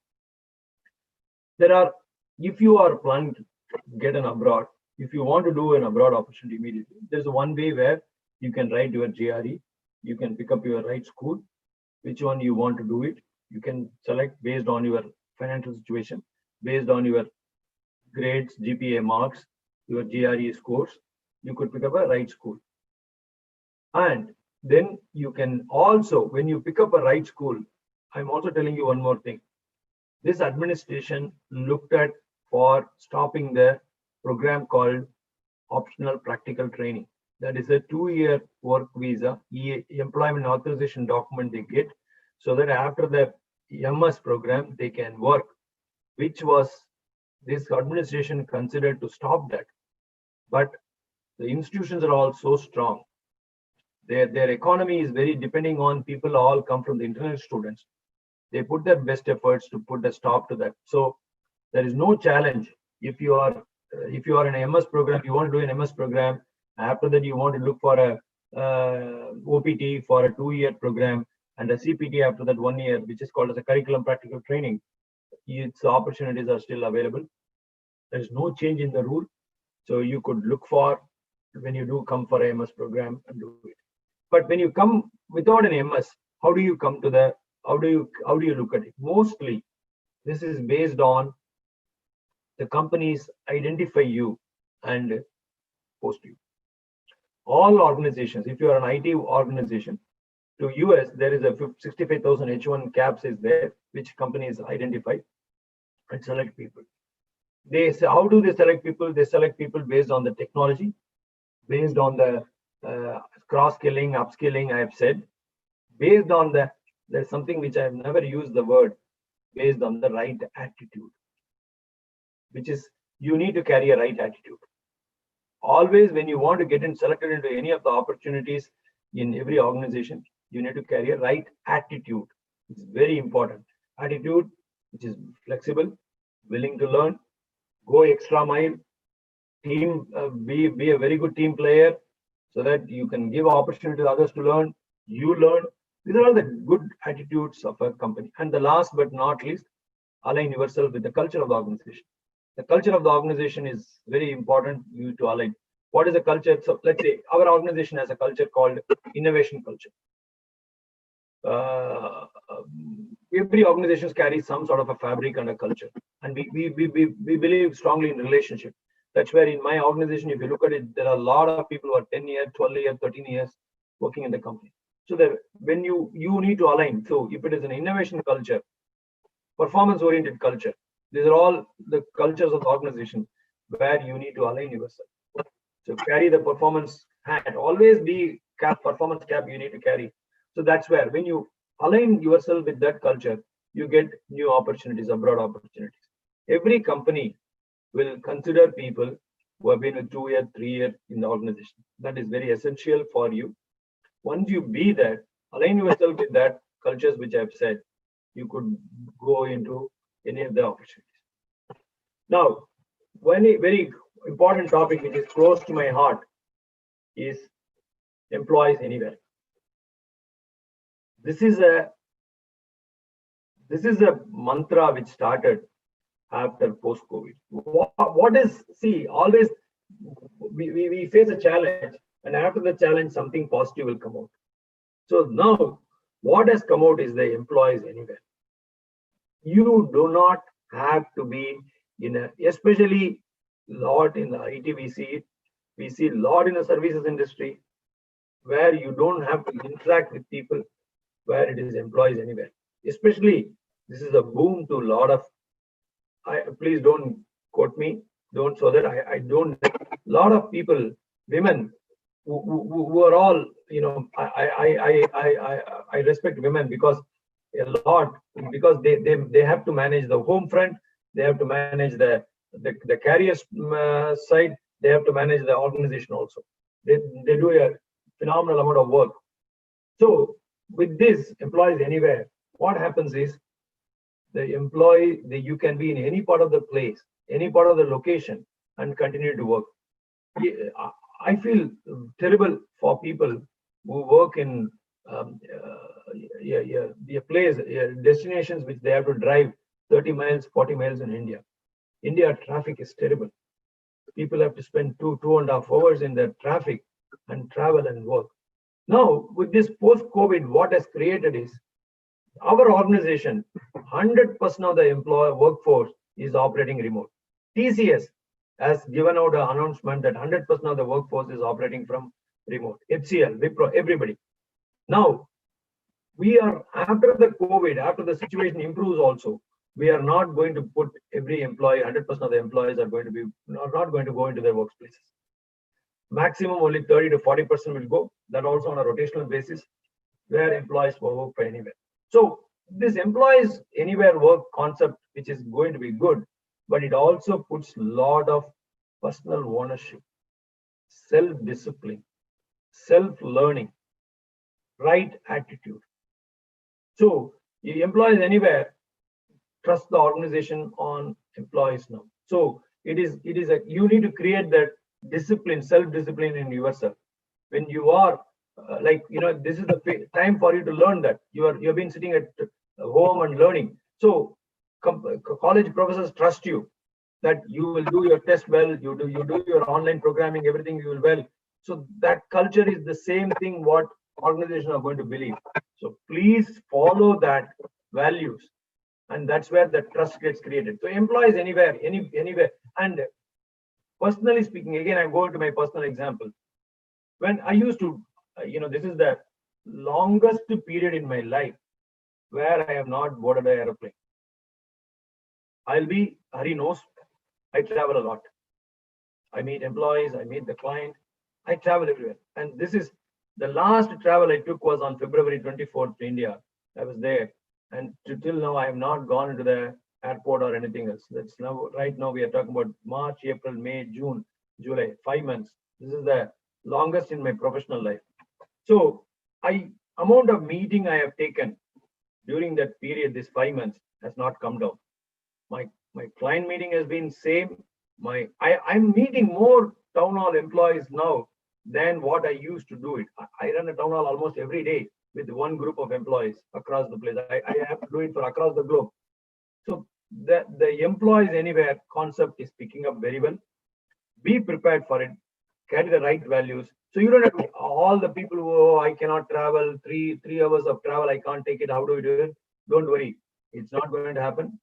If you are planning to get an abroad, if you want to do an abroad opportunity immediately, there's one way where you can write your GRE, you can pick up your right school, which one you want to do it. You can select based on your financial situation, based on your grades, GPA marks, your GRE scores, you could pick up a right school. And then you can also, when you pick up a right school, I'm also telling you one more thing. This administration looked at for stopping the program called optional practical training. That is a 2-year work visa, employment authorization document they get, so that after the MS program, they can work, which was this administration considered to stop that. But the institutions are all so strong. Their economy is very depending on people all come from the international students. They put their best efforts to put a stop to that. So there is no challenge. If you are in an MS program, you want to do an MS program. After that, you want to look for a OPT for a 2-year program and a CPT after that 1 year, which is called as a curriculum practical training. Its opportunities are still available. There is no change in the rule. So you could look for, when you do come for a MS program, and do it. But when you come without an MS, how do you come to how do you look at it? Mostly, this is based on the companies identify you and post you. All organizations, if you are an IT organization, to US, there is a 65,000 H1 caps is there, which companies identify and select people. They say, how do they select people? They select people based on the technology, based on the cross-skilling, upskilling, I have said, based on there's something which I have never used the word, based on the right attitude, which is you need to carry a right attitude. Always when you want to get selected into any of the opportunities in every organization, you need to carry a right attitude. It's very important. Attitude, which is flexible, willing to learn, go extra mile, team, be a very good team player, so that you can give opportunity to others to learn, you learn. These are all the good attitudes of a company. And the last but not least, align yourself with the culture of the organization. The culture of the organization is very important you to align. What is the culture? So let's say our organization has a culture called innovation culture. Every organization carries some sort of a fabric and a culture, and we believe strongly in relationship. That's where in my organization, if you look at it, there are a lot of people who are 10 years, 12 years, 13 years working in the company. So that when you need to align. So if it is an innovation culture, performance oriented culture, these are all the cultures of the organization where you need to align yourself. So carry the performance hat, always be performance cap you need to carry. So that's where when you align yourself with that culture, you get new opportunities, abroad opportunities. Every company will consider people who have been with 2 years, 3 years in the organization. That is very essential for you. Once you be there, align yourself with that cultures which I've said, you could go into any of the opportunities. Now, one very important topic which is close to my heart is employees anywhere. This is a mantra which started after post-COVID. What is, see, always we face a challenge, and after the challenge, something positive will come out. So now, what has come out is the employees anywhere. You do not have to be in a, especially lot in the IT, we see a lot in the services industry where you don't have to interact with people, where it is employees anywhere. Especially, this is a boom to a lot of, please don't quote me, don't, so that I don't, a lot of people, women, who are all, you know, I respect women because a lot, because they have to manage the home front, they have to manage the career side, they have to manage the organization also. They do a phenomenal amount of work. So with this employees anywhere, what happens is the employee, you can be in any part of the place, any part of the location, and continue to work. I feel terrible for people who work in place, destinations which they have to drive 30 miles, 40 miles in India. India traffic is terrible. People have to spend 2.5 hours in the traffic and travel and work. Now, with this post-COVID, what has created is our organization, 100% of the employer workforce is operating remote. TCS has given out an announcement that 100% of the workforce is operating from remote. HCL, Wipro, everybody. Now, we are, after the COVID, after the situation improves also, we are not going to put every employee, 100% of the employees are going to be, not going to go into their workplaces. Maximum only 30 to 40% will go, that also on a rotational basis, where employees will work for anywhere. So this employees anywhere work concept, which is going to be good, but it also puts a lot of personal ownership, self-discipline, self-learning, right attitude. So the employees anywhere trust the organization on employees now. So it is you need to create that discipline, self-discipline in yourself. When you are this is the time for you to learn that you've been sitting at home and learning. So college professors trust you that you will do your test well, you do your online programming, everything you will well. So that culture is the same thing what organizations are going to believe. So please follow that values, and that's where the trust gets created. So employees anywhere, anywhere. And personally speaking, again, I go to my personal example. When I used to, this is the longest period in my life where I have not boarded an aeroplane. Hari knows, I travel a lot. I meet employees, I meet the client, I travel everywhere. And this is the last travel I took was on February 24th to India. I was there. And till now, I have not gone into the airport or anything else. That's now, right now, we are talking about March, April, May, June, July, 5 months. This is the longest in my professional life. So amount of meeting I have taken during that period, this 5 months, has not come down. My client meeting has been same. I'm meeting more town hall employees now than what I used to do it. I run a town hall almost every day with one group of employees across the place. I have to do it for across the globe. So the employees anywhere concept is picking up very well. Be prepared for it. Carry the right values. So you don't have to, all the people who, oh, I cannot travel, three hours of travel, I can't take it. How do we do it? Don't worry. It's not going to happen.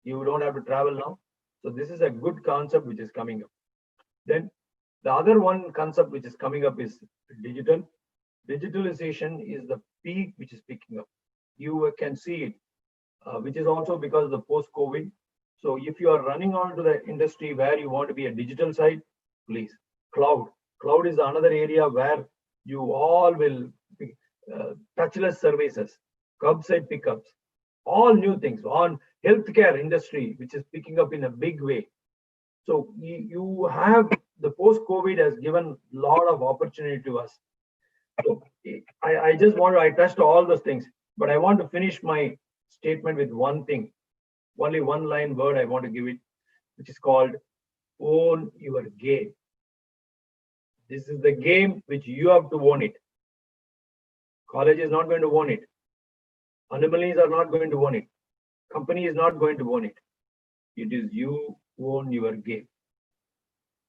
You don't have to travel now. So this is a good concept which is coming up. Then the other one concept which is coming up is digital. Digitalization is the peak which is picking up. You can see it, which is also because of the post-COVID. So if you are running on to the industry where you want to be a digital side, please. Cloud is another area where you all will touchless services, curbside pickups, all new things on healthcare industry, which is picking up in a big way. So you have the post-COVID has given a lot of opportunity to us. So I just want to, I touched all those things, but I want to finish my statement with one thing, only one line word I want to give it, which is called own your game. This is the game which you have to own it. College is not going to own it. Anomalies are not going to own it. Company is not going to own it. It is you who own your game.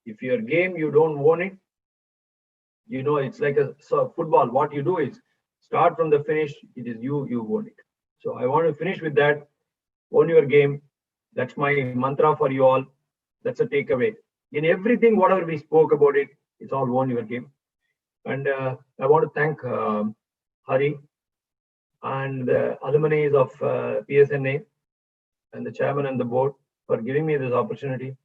If your game you don't own it, you know, it's like a football. What you do is start from the finish. It is you own it. So I want to finish with that. Own your game. That's my mantra for you all. That's a takeaway. In everything, whatever we spoke about it, it's all own your game. And I want to thank Hari and the alumni of PSNA and the chairman and the board for giving me this opportunity.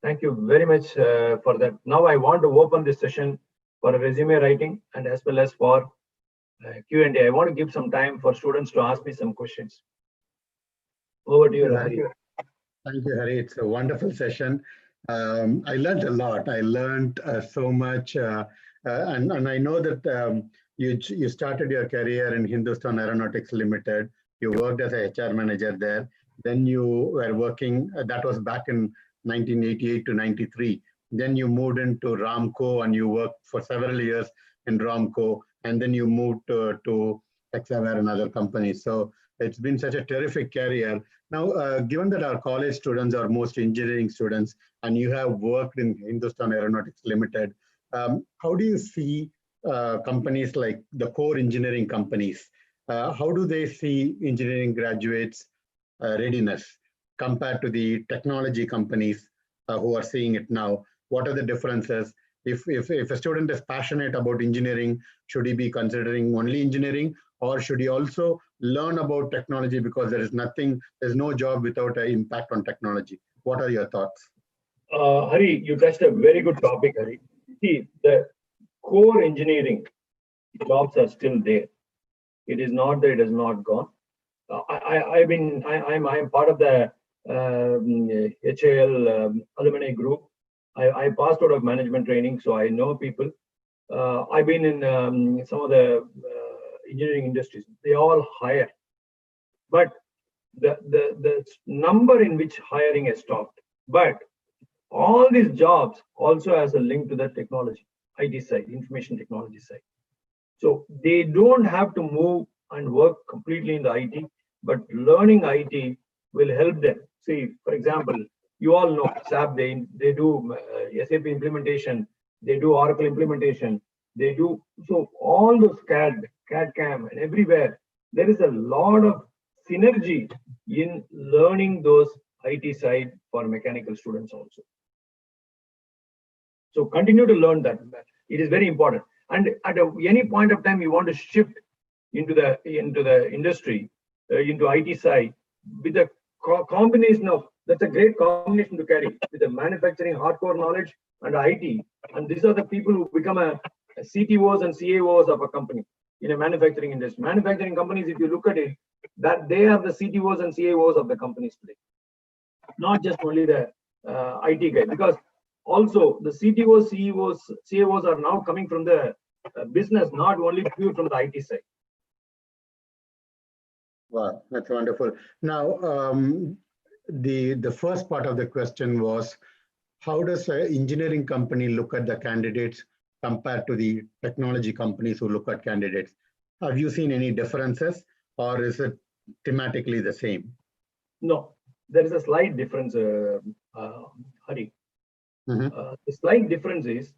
Thank you very much for that. Now I want to open this session for resume writing and as well as for Q&A. I want to give some time for students to ask me some questions. Over to you, Hari. Thank you, Hari. It's a wonderful session. I learned a lot. I learned so much, and I know that you started your career in Hindustan Aeronautics Limited. You worked as a HR manager there. Then you were working. That was back in 1988 to 93. Then you moved into Ramco and you worked for several years in Ramco. And then you moved to Hexaware and other companies. So it's been such a terrific career. Now, given that our college students are most engineering students, and you have worked in Hindustan Aeronautics Limited, how do you see companies like the core engineering companies? How do they see engineering graduates' readiness compared to the technology companies who are seeing it now? What are the differences? If a student is passionate about engineering, should he be considering only engineering, or should he also learn about technology, because there's no job without an impact on technology? What are your thoughts? Hari, you touched a very good topic, Hari. See, the core engineering jobs are still there. It is not that it has not gone. I'm part of the HAL alumni group. I passed out of management training, so I know people. I've been in some of the engineering industries. They all hire, but the number in which hiring has stopped. But all these jobs also has a link to the technology, IT side, information technology side. So they don't have to move and work completely in the IT, but learning IT will help them. See, for example, you all know SAP, they do SAP implementation, they do Oracle implementation, they do, so all those CAD/CAM and everywhere, there is a lot of synergy in learning those IT side for mechanical students also. So continue to learn that. It is very important. And at any point of time, you want to shift into the industry, into IT side, with a combination of, that's a great combination to carry, with the manufacturing hardcore knowledge and IT. And these are the people who become a CTOs and CAOs of a company in a manufacturing industry. Manufacturing companies, if you look at it, that they are the CTOs and CAOs of the companies today, not just only the IT guy, because also the CTOs, CEOs, CAOs are now coming from the business, not only pure from the IT side. Wow, that's wonderful. Now, the first part of the question was, how does an engineering company look at the candidates compared to the technology companies who look at candidates? Have you seen any differences, or is it thematically the same? No, there is a slight difference, Hari. Mm-hmm. The slight difference is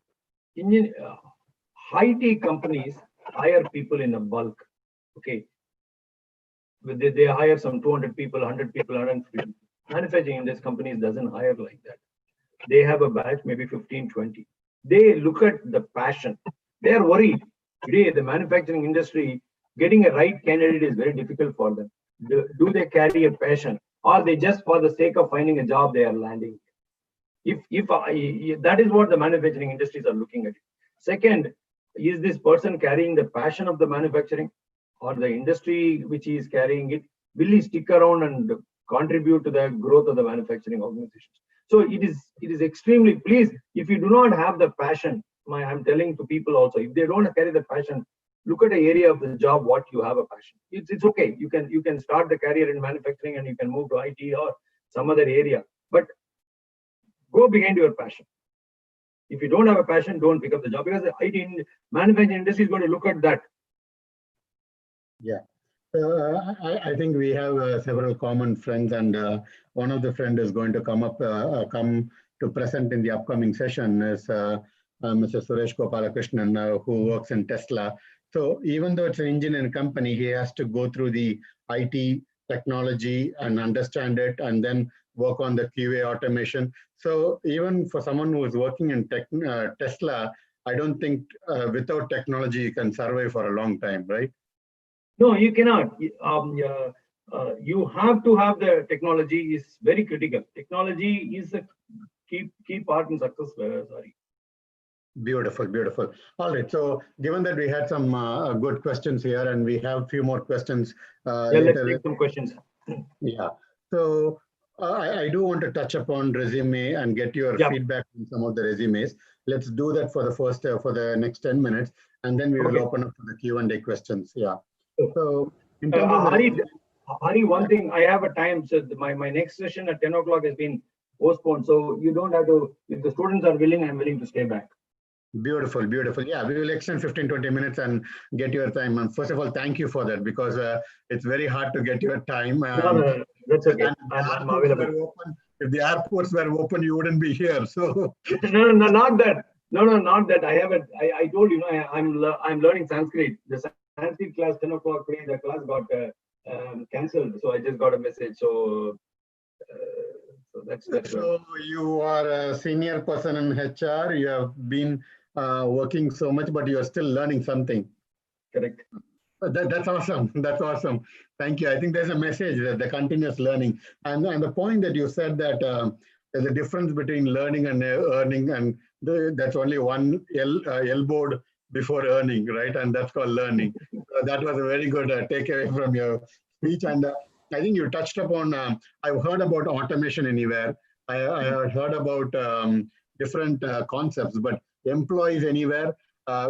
IT companies hire people in a bulk. Okay, they hire some 200 people, 100 people, 150 people. Manufacturing industry companies doesn't hire like that. They have a batch, maybe 15, 20. They look at the passion. They are worried. Today, the manufacturing industry, getting a right candidate is very difficult for them. Do they carry a passion, or they just for the sake of finding a job they are landing? If that is what the manufacturing industries are looking at. Second, is this person carrying the passion of the manufacturing, or the industry which he is carrying it? Will he stick around and contribute to the growth of the manufacturing organizations? So it is extremely, please, if you do not have the passion, I'm telling to people also, if they don't carry the passion, look at the area of the job what you have a passion. It's okay. You can start the career in manufacturing and you can move to IT or some other area, but go behind your passion. If you don't have a passion, don't pick up the job, because the IT manufacturing industry is going to look at that. Yeah. I think we have several common friends, and one of the friends is going to come to present in the upcoming session is Mr. Suresh Gopalakrishnan, who works in Tesla. So even though it's an engineering company, he has to go through the IT technology and understand it, and then work on the QA automation. So even for someone who is working in Tesla, I don't think without technology you can survive for a long time, right? No, you cannot. You have to have the technology is very critical. Technology is a key part in success. Sorry. Beautiful, beautiful. All right. So given that we had some good questions here, and we have a few more questions later. Let's take some questions. Yeah. So I do want to touch upon resume and get your feedback on some of the resumes. Let's do that for the next 10 minutes, and then we will open up for the Q&A questions. Yeah. So in terms of Hari, one thing, I have a time. So my next session at 10 o'clock has been postponed. So you don't have to, if the students are willing, I'm willing to stay back. Beautiful, beautiful. Yeah, we will extend 15-20 minutes and get your time. And first of all, thank you for that, because it's very hard to get your time. No, that's okay. I'm available. If the airports were open, you wouldn't be here. So no, not that. No, not that. I told you, I'm learning Sanskrit. The Sanskrit class 10 o'clock today, the class got cancelled. So I just got a message. So that's so you are a senior person in HR. You have been working so much, but you are still learning something. Correct. That's awesome. That's awesome. Thank you. I think there's a message that the continuous learning, and the point that you said that there's a difference between learning and earning, and that's only one elbowed before earning, right? And that's called learning. So that was a very good takeaway from your speech. And I think you touched upon, I've heard about automation anywhere. I heard about different concepts, but employees anywhere,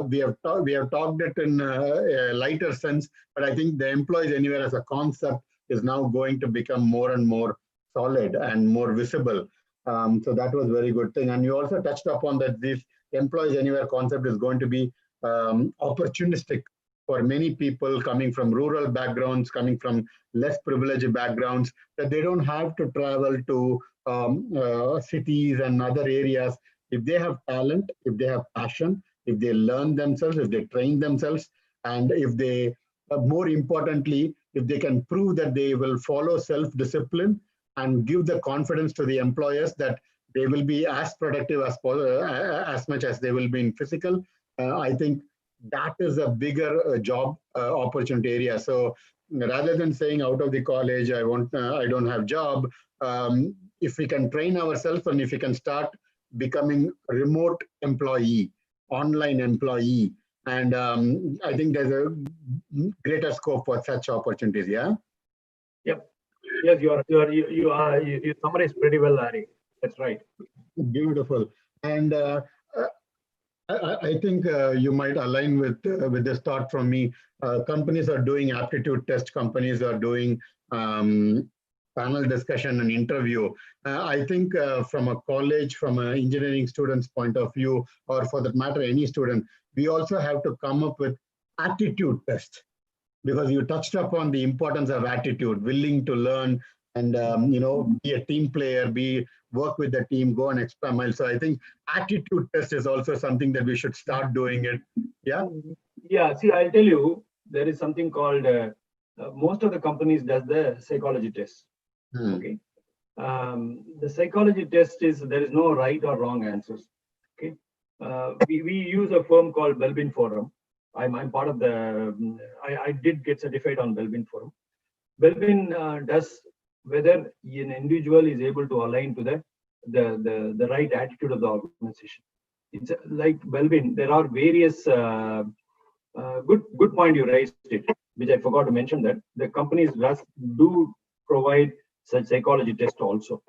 we have talked it in a lighter sense, but I think the employees anywhere as a concept is now going to become more and more solid and more visible. So that was a very good thing. And you also touched upon that this employees anywhere concept is going to be opportunistic for many people coming from rural backgrounds, coming from less privileged backgrounds, that they don't have to travel to cities and other areas. If they have talent, if they have passion, if they learn themselves, if they train themselves, and if they, more importantly, if they can prove that they will follow self-discipline and give the confidence to the employers that they will be as productive as much as they will be in physical, I think that is a bigger job opportunity area. So rather than saying out of the college, I don't have job, if we can train ourselves and if we can start becoming remote employee, online employee, and I think there's a greater scope for such opportunities. Yeah. Yep. Yes, you summarized pretty well, Ari. That's right. Beautiful. And I think you might align with this thought from me. Companies are doing aptitude tests. Companies are doing panel discussion and interview. I think from a college, from an engineering student's point of view, or for that matter, any student, we also have to come up with attitude test, because you touched upon the importance of attitude, willing to learn, and be a team player, work with the team, go an extra mile. So I think attitude test is also something that we should start doing it. Yeah. Yeah. See, I'll tell you, there is something called most of the companies does the psychology test. Okay. The psychology test is there is no right or wrong answers. Okay. We use a firm called Belbin Forum. I'm part of the. I did get certified on Belbin Forum. Belbin does whether an individual is able to align to the right attitude of the organization. It's like Belbin. There are various good point you raised it, which I forgot to mention, that the companies do provide such psychology test also.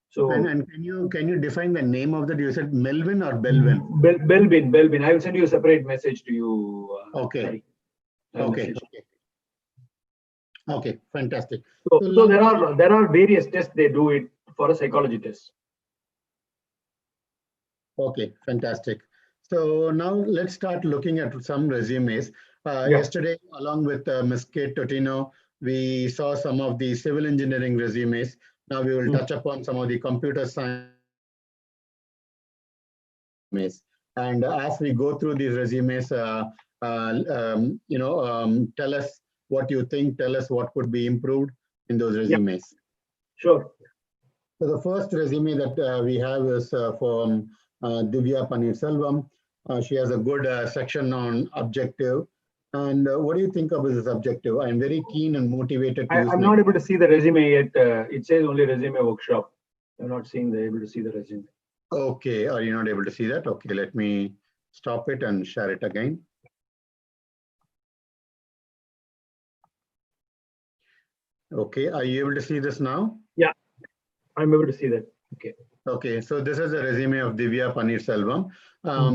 So and can you define the name of that? You said Melvin or Belvin? Belbin. I will send you a separate message to you. Okay. Okay, fantastic. So there are various tests they do it for a psychology test. Okay, fantastic. So now let's start looking at some resumes. Yesterday, along with Ms. Kate Totino, we saw some of the civil engineering resumes. Now we will touch upon some of the computer science. And as we go through these resumes, tell us what you think, tell us what could be improved in those resumes. Yep. Sure. So the first resume that we have is from Divya Panirselvam. She has a good section on objective. And what do you think of this objective? I'm very keen and motivated. I'm not able to see the resume yet. It says only resume workshop. I'm not able to see the resume. Okay, are you not able to see that? Okay, let me stop it and share it again. Okay, are you able to see this now? Yeah, I'm able to see that. Okay. Okay, so this is a resume of Divya Panirselvam.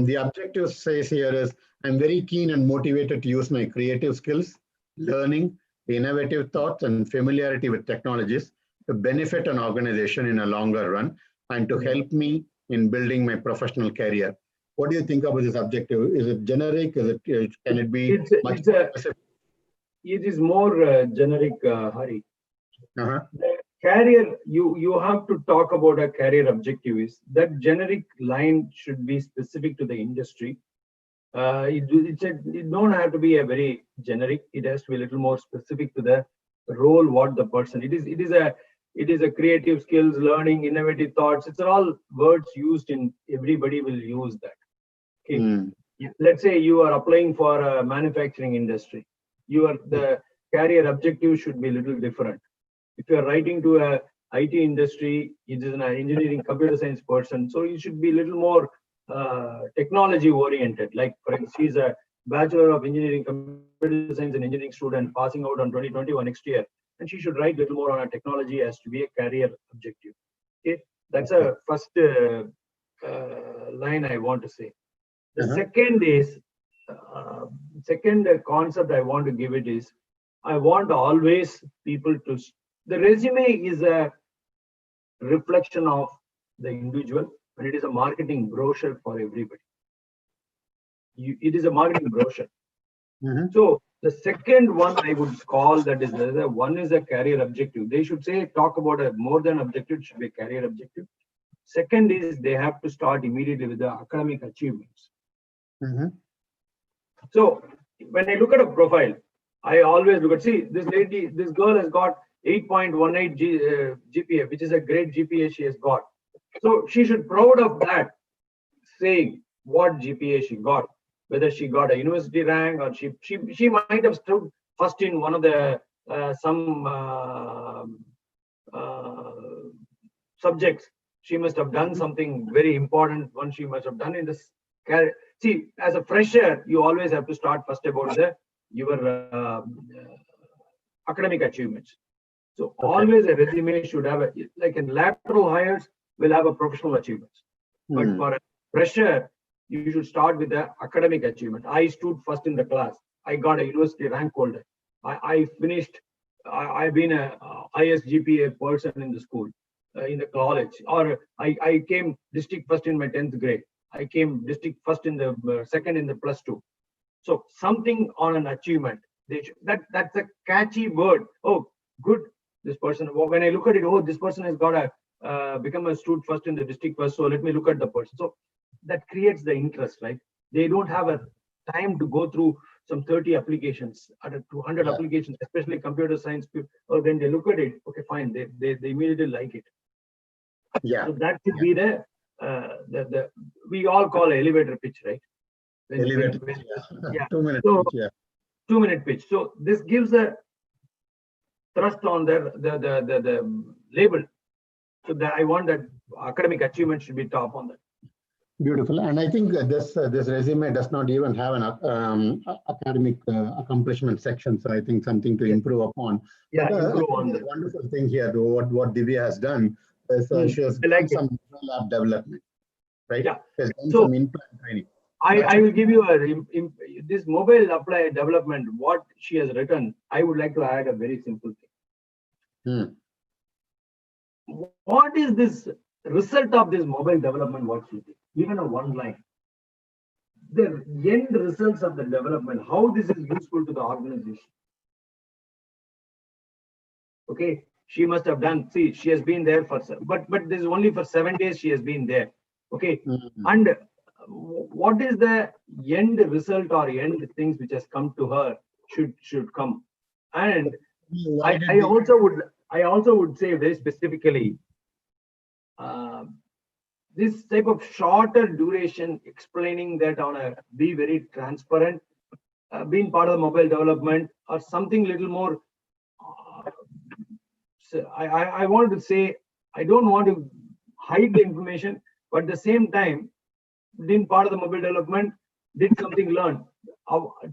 The objective says here is, I'm very keen and motivated to use my creative skills, learning, innovative thoughts, and familiarity with technologies to benefit an organization in a longer run and to help me in building my professional career. What do you think about this objective? Is it generic? Can it be much more specific? It is more generic, Hari. The career, you have to talk about a career objective. Is that generic line should be specific to the industry. It don't have to be a very generic. It has to be a little more specific to the role, what the person. It is a creative skills, learning, innovative thoughts. It's all words used in, everybody will use that. Okay. Let's say you are applying for a manufacturing industry. The career objective should be a little different. If you are writing to a IT industry, it is an engineering computer science person, so you should be a little more technology oriented. Like, for instance, she's a Bachelor of Engineering Computer Science and Engineering student passing out on 2021 next year, and she should write a little more on a technology as to be a career objective. Okay, that's a first line I want to say. The second is second concept I want to give it is, I want always people to. The resume is a reflection of the individual, and it is a marketing brochure for everybody. It is a marketing brochure. So the second one I would call that is one is a career objective. They should say talk about a more than objective, it should be a career objective. Second is they have to start immediately with the academic achievements. So when I look at a profile, I always look at, see, this girl has got 8.18 GPA, which is a great GPA she has got. So she should proud of that, saying what GPA she got, whether she got a university rank or she might have stood first in one of the subjects. She must have done something very important. One she must have done in this. See, as a fresher, you always have to start first about your academic achievements. So always a resume should have like in lateral hires will have a professional achievements. But for a fresher, you should start with the academic achievement. I stood first in the class. I got a university rank holder. I finished. I've been highest GPA person in the school, in the college, or I came district first in my 10th grade. I came district first in the second in the +2. So something on an achievement. That's a catchy word. Oh, good. This person. When I look at it, oh, this person has got a become a student first in the district first. So let me look at the person. So that creates the interest, right? They don't have a time to go through some 30 applications, 200 applications, especially computer science. Or when they look at it, okay, fine. They immediately like it. Yeah. So that should be the we all call elevator pitch, right? Elevator. Yeah. 2 minutes. So, Yeah. 2-minute pitch. So this gives a thrust on the label. So that I want that academic achievement should be top on that. Beautiful. And I think this resume does not even have an academic accomplishment section. So I think something to improve upon. Yeah, but, improve on that. Wonderful thing here, though, what Divya has done is she has done some mobile app development, right? Yeah. She has done So, some implant training. I will give you this mobile apply development, what she has written. I would like to add a very simple thing. What is this result of this mobile development? What she did? Even a one line. The end results of the development, how this is useful to the organization. Okay, she must have done. See, she has been there for, but this is only for 7 days. She has been there. Okay, and what is the end result or end things which has come to her should come. And I also would say very specifically, this type of shorter duration explaining that on a be very transparent, being part of the mobile development or something little more. So I wanted to say, I don't want to hide the information, but at the same time, being part of the mobile development, did something learn.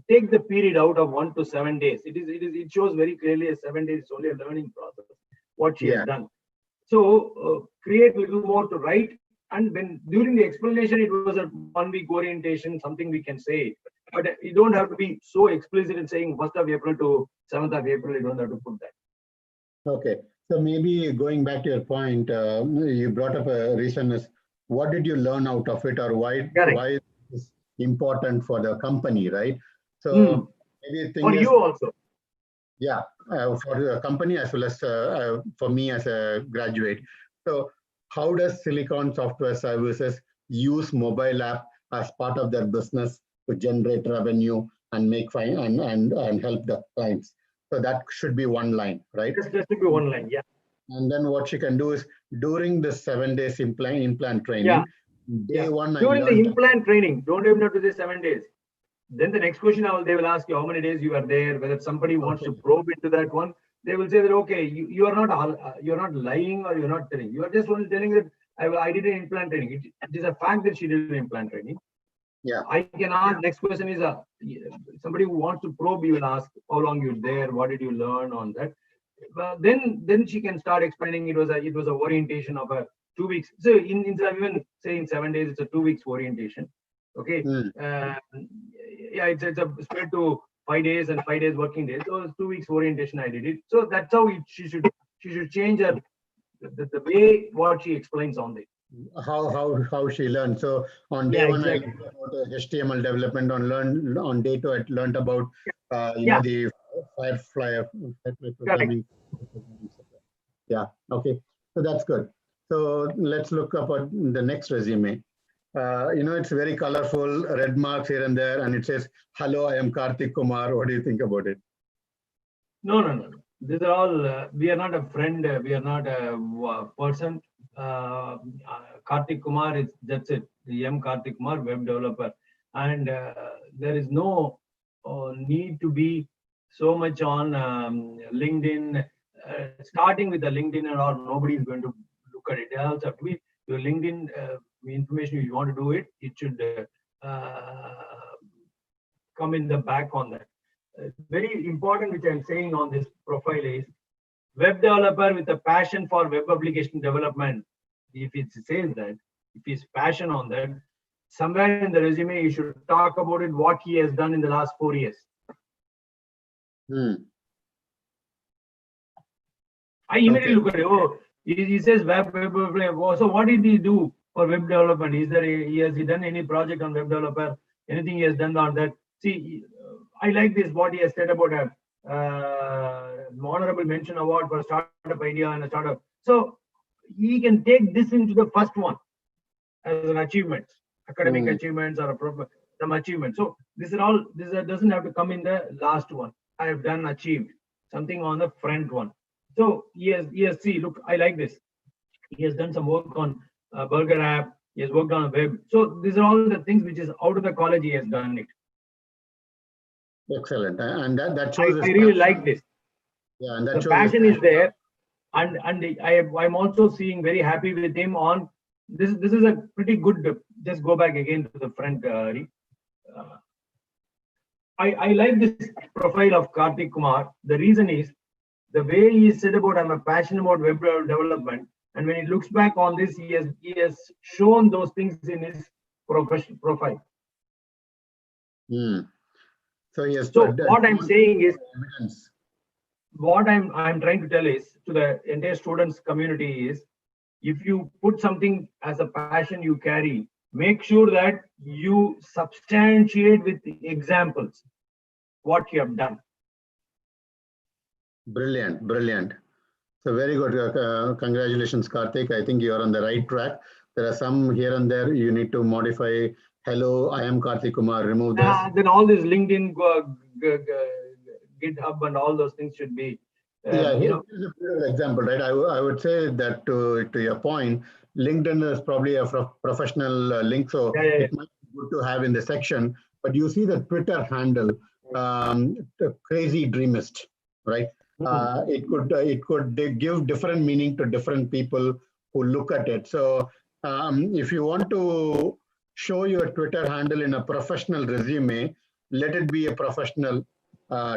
Take the period out of 1 to 7 days. It shows very clearly as 7 days is only a learning process. What she has done. So create a little more to write. And when during the explanation, it was a 1 week orientation, something we can say. But you don't have to be so explicit in saying 1st of April to 7th of April. You don't have to put that. Okay. So maybe going back to your point, you brought up a reason is what did you learn out of it, or why is this important for the company, right? So maybe for you also. Yeah, for the company as well as for me as a graduate. So how does Silicon Software Services use mobile app as part of their business to generate revenue and make and help the clients? So that should be one line, right? Just should be one line, yeah. And then what she can do is during the 7 days implant training, day one. During the implant training, don't even have to say 7 days. Then the next question they will ask you how many days you are there. Whether somebody wants to probe into that one, they will say that okay, you are not lying or you're not telling. You are just only telling that I did an implant training. It is a fact that she did an implant training. Yeah. I can ask. Next question is somebody who wants to probe. You will ask how long you're there. What did you learn on that? Then she can start explaining. It was a orientation of a 2 weeks. So instead of even saying 7 days, it's a 2 weeks orientation. Okay. It's a spread to 5 days and 5 days working days. So it's 2 weeks orientation. I did it. So that's how she should change her the way what she explains on it. How she learned. So on day one, exactly. I learned about HTML development. On day two, I learned about the Firefly programming. Yeah. Okay. So that's good. So let's look up at the next resume. It's very colorful, red marks here and there, and it says, "Hello, I am Karthik Kumar." What do you think about it? No. These are all. We are not a friend. We are not a person. Karthik Kumar that's it. The M Karthik Kumar, web developer, and there is no need to be so much on LinkedIn. Starting with the LinkedIn or nobody is going to look at it. It also have to be your LinkedIn information. If you want to do it, it should come in the back on that. Very important, which I'm saying on this profile is web developer with a passion for web application development. If it says that, if he's passion on that, somewhere in the resume, you should talk about it, what he has done in the last 4 years. I immediately look at it. Oh, he says web. Oh, so what did he do for web development? Is there has he done any project on web developer? Anything he has done on that? See, I like this. What he has said about a honorable mention award for startup idea and a startup. So he can take this into the first one as an achievement, academic achievements or some achievement. So this is all. This doesn't have to come in the last one. I have done achieved something on the front one. So yes, see, look, I like this. He has done some work on burger app. He has worked on a web. So these are all the things which is out of the college. He has done it. Excellent, and that shows. I really like this. Yeah, and that the passion is there, and I'm also seeing very happy with him on this. This is a pretty good. Just go back again to the front. I like this profile of Karthik Kumar. The reason is the way he said about I'm a passionate about web development, and when he looks back on this, he has shown those things in his profile. So yes. So what I'm saying is, what I'm trying to tell is to the entire students community is, if you put something as a passion you carry, make sure that you substantiate with examples what you have done. Brilliant, brilliant. So very good. Congratulations, Karthik. I think you are on the right track. There are some here and there you need to modify. Hello, I am Karthik Kumar. Remove this. Then all this LinkedIn, GitHub, and all those things should be. Yeah, here's a beautiful example, right? I would say that to your point, LinkedIn is probably a professional link, so it might be good to have in the section. But you see the Twitter handle, Crazy Dreamist, right? It could give different meaning to different people who look at it. So if you want to show your Twitter handle in a professional resume, let it be a professional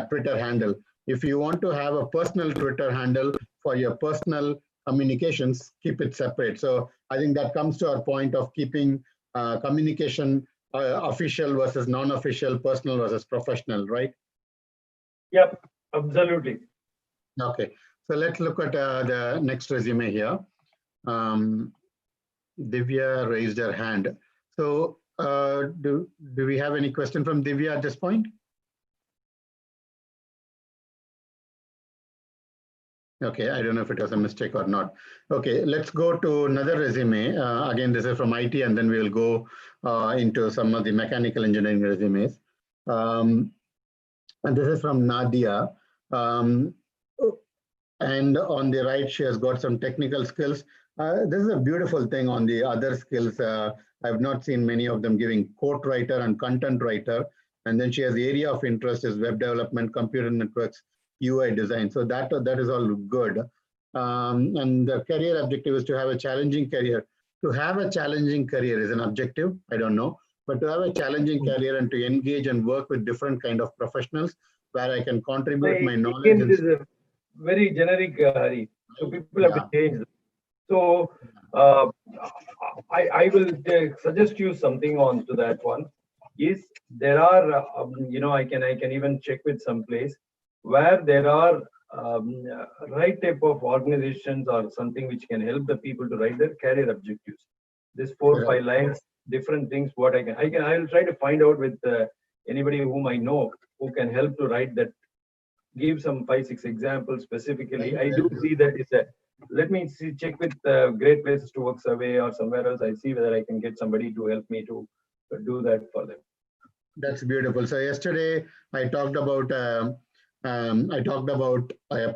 Twitter handle. If you want to have a personal Twitter handle for your personal communications, keep it separate. So I think that comes to our point of keeping communication official versus non-official, personal versus professional, right? Yep, absolutely. Okay, so let's look at the next resume here. Divya raised her hand. So do we have any question from Divya at this point? Okay, I don't know if it was a mistake or not. Okay, let's go to another resume. Again, this is from IT, and then we will go into some of the mechanical engineering resumes. And this is from Nadia. And on the right, she has got some technical skills. This is a beautiful thing on the other skills. I've not seen many of them giving quote writer and content writer. And then she has the area of interest is web development, computer networks, UI design. So that is all good. And the career objective is to have a challenging career. To have a challenging career is an objective, I don't know. But to have a challenging career and to engage and work with different kind of professionals where I can contribute my knowledge. This is a very generic, Hari. So people have to change that. So I will suggest you something on to that one. Is there are I can even check with some place where there are right type of organizations or something which can help the people to write their career objectives. This 4 or 5 lines, different things. What I will try to find out with anybody whom I know who can help to write that. Give some 5-6 examples specifically. I do see that it's a. Let me see, check with Great Places to Work survey or somewhere else. I see whether I can get somebody to help me to do that for them. That's beautiful. So yesterday I talked about a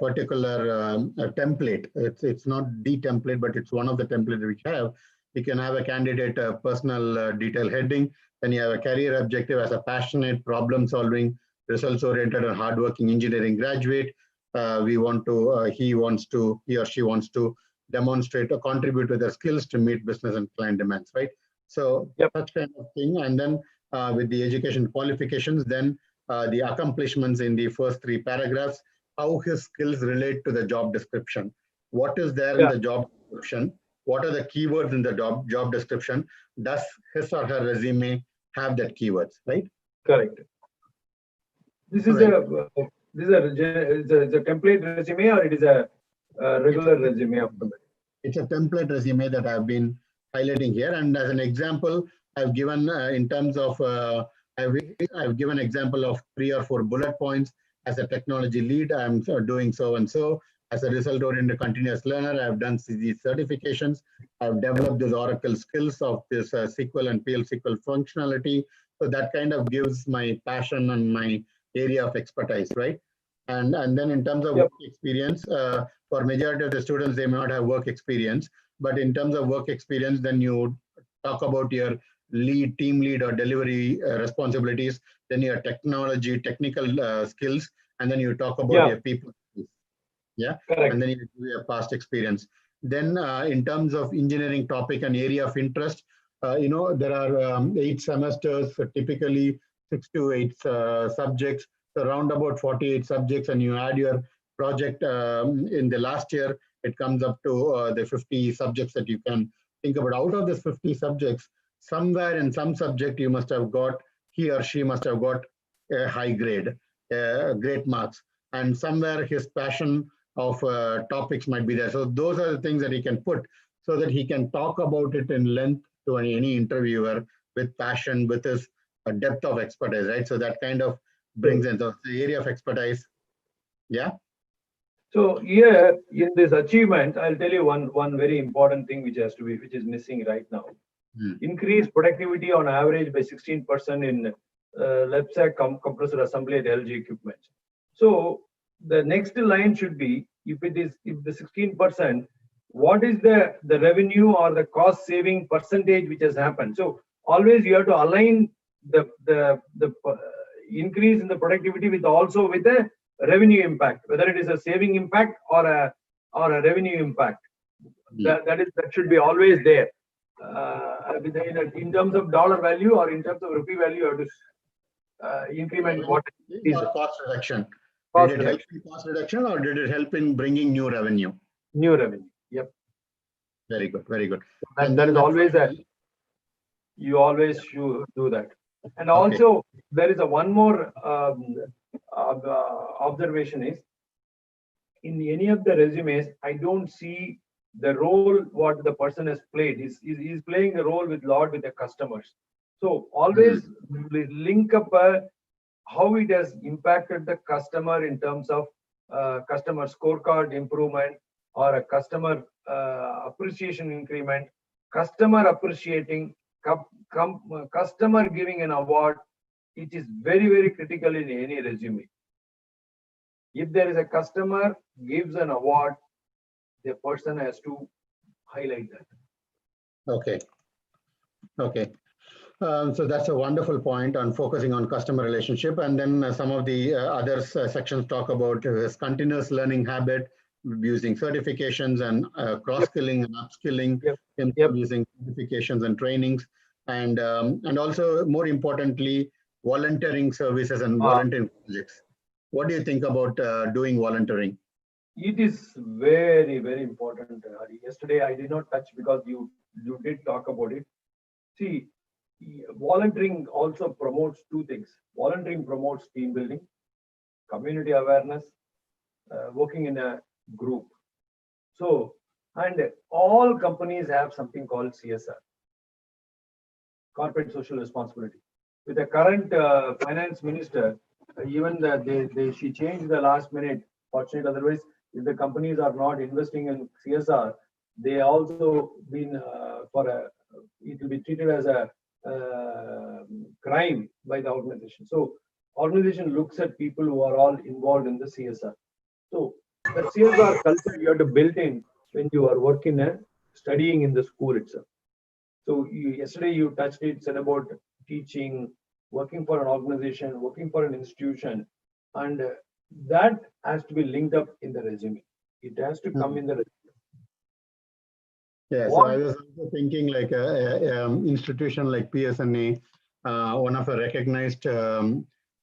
particular template. It's not the template, but it's one of the templates which have. You can have a candidate personal detail heading. Then you have a career objective as a passionate, problem-solving, results-oriented, and hardworking engineering graduate. He or she wants to demonstrate or contribute with their skills to meet business and client demands, right? So such kind of thing. And then with the education qualifications, then the accomplishments in the first 3 paragraphs, how his skills relate to the job description. What is there in the job description? What are the keywords in the job description? Does his or her resume have that keywords, right? Correct. This is a template resume, or it is a regular resume of somebody. It's a template resume that I've been highlighting here. And as an example, I've given in terms of, I've given example of 3 or 4 bullet points. As a technology lead, I'm doing so and so. As a result-oriented continuous learner, I've done these certifications. I've developed these Oracle skills of this SQL and PL SQL functionality. So that kind of gives my passion and my area of expertise, right? And then in terms of work experience, for majority of the students, they may not have work experience. But in terms of work experience, then you talk about your lead, team lead or delivery responsibilities, then your technical skills, and then you talk about your people skills. Yeah, correct. And then you do your past experience. Then in terms of engineering topic and area of interest, there are 8 semesters, for typically 6 to 8 subjects, so around about 48 subjects, and you add your project in the last year, it comes up to the 50 subjects that you can think about. Out of this 50 subjects, somewhere in some subject you must have got, he or she must have got a high grade, great marks, and somewhere his passion of topics might be there. So those are the things that he can put so that he can talk about it in length to any interviewer with passion, with his depth of expertise, right? So that kind of brings in the area of expertise. Yeah. So here in this achievement, I'll tell you one very important thing which is missing right now. Increase productivity on average by 16% in LEPSAC compressor assembly at LG equipment. So the next line should be, if the 16%, what is the revenue or the cost saving percentage which has happened? So always you have to align the increase in the productivity with the revenue impact, whether it is a saving impact or a revenue impact. That should be always there. In terms of dollar value or in terms of rupee value, you have to increment what is cost reduction. Cost did it help in cost reduction or did it help in bringing new revenue? New revenue. Yep. Very good. Very good. And that is always that. You always should do that. And also there is one more observation is, in any of the resumes, I don't see the role what the person has played. He's playing a role with the customers. So always link up how it has impacted the customer in terms of customer scorecard improvement or a customer appreciation increment, customer appreciating, customer giving an award. It is very, very critical in any resume. If there is a customer gives an award, the person has to highlight that. Okay. So that's a wonderful point on focusing on customer relationship. And then some of the other sections talk about his continuous learning habit, using certifications and cross-skilling and upskilling, using certifications and trainings, and also more importantly, volunteering services and volunteering projects. What do you think about doing volunteering? It is very, very important, Hari. Yesterday I did not touch because you did talk about it. See, volunteering also promotes 2 things. Volunteering promotes team building, community awareness, working in a group. So, and all companies have something called CSR, corporate social responsibility. With the current finance minister, even she changed the last minute. Fortunately, otherwise, if the companies are not investing in CSR, they also been it will be treated as a crime by the organization. So organization looks at people who are all involved in the CSR. So the CSR culture you have to build in when you are working and studying in the school itself. So yesterday you touched it, said about teaching, working for an organization, working for an institution, and that has to be linked up in the resume. It has to come in the resume. Yeah, so I was also thinking like an institution like PSNA, one of the recognized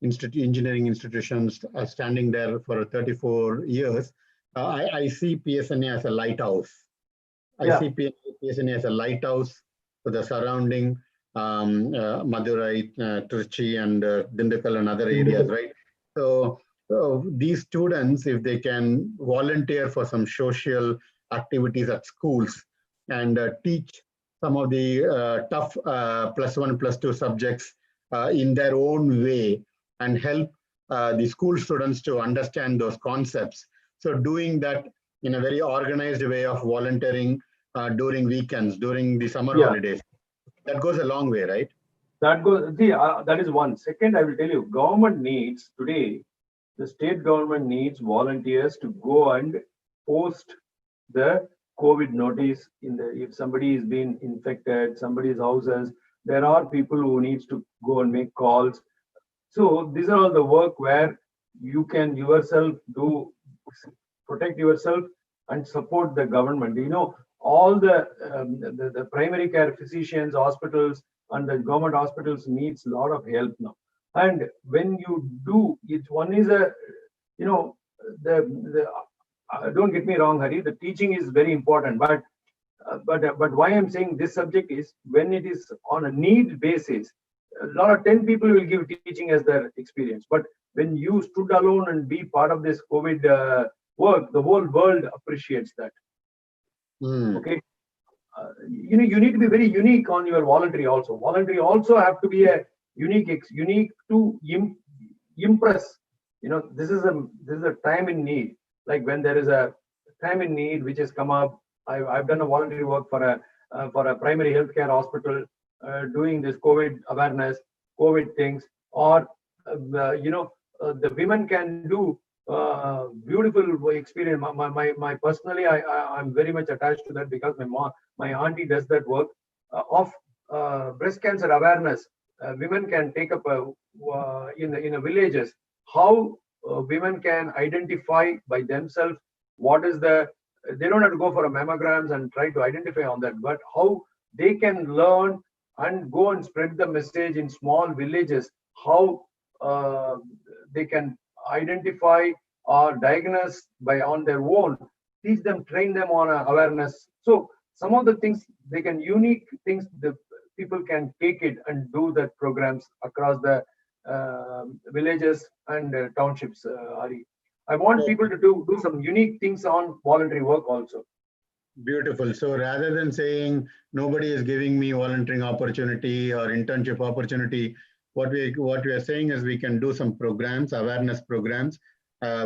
engineering institutions standing there for 34 years. I see PSNA as a lighthouse. I see PSNA as a lighthouse for the surrounding Madurai, Trichy, and Dindukal and other areas, right? So So these students, if they can volunteer for some social activities at schools and teach some of the tough +1, +2 subjects in their own way and help the school students to understand those concepts. So doing that in a very organized way of volunteering during weekends, during the summer holidays, that goes a long way, right? That goes, see, that is one. Second, I will tell you, government needs today, the state government needs volunteers to go and post the COVID notice in the, if somebody is being infected, somebody's houses, there are people who needs to go and make calls. So these are all the work where you can yourself do, protect yourself and support the government. You know, all the primary care physicians, hospitals, and the government hospitals needs a lot of help now. And when you do it, one is a, you know, the don't get me wrong, Hari, the teaching is very important, but why I'm saying this subject is when it is on a need basis, a lot of 10 people will give teaching as their experience. But when you stood alone and be part of this COVID work, the whole world appreciates that. Okay. You know, you need to be very unique on your voluntary also. Voluntary also have to be a unique to impress. You know, this is a time in need. Like when there is a time in need which has come up, I've done a voluntary work for a primary healthcare hospital doing this COVID awareness, COVID things, or you know, the women can do beautiful experience. My personally, I'm very much attached to that because my auntie does that work of breast cancer awareness. Women can take up in the villages how women can identify by themselves what is the, they don't have to go for a mammograms and try to identify on that, but how they can learn and go and spread the message in small villages, how they can identify or diagnose by on their own, teach them, train them on awareness. So some of the things they can, unique things, the people can take it and do the programs across the villages and townships, Ari. I want people to do some unique things on voluntary work also. Beautiful. So rather than saying nobody is giving me volunteering opportunity or internship opportunity, what we are saying is we can do some programs, awareness programs,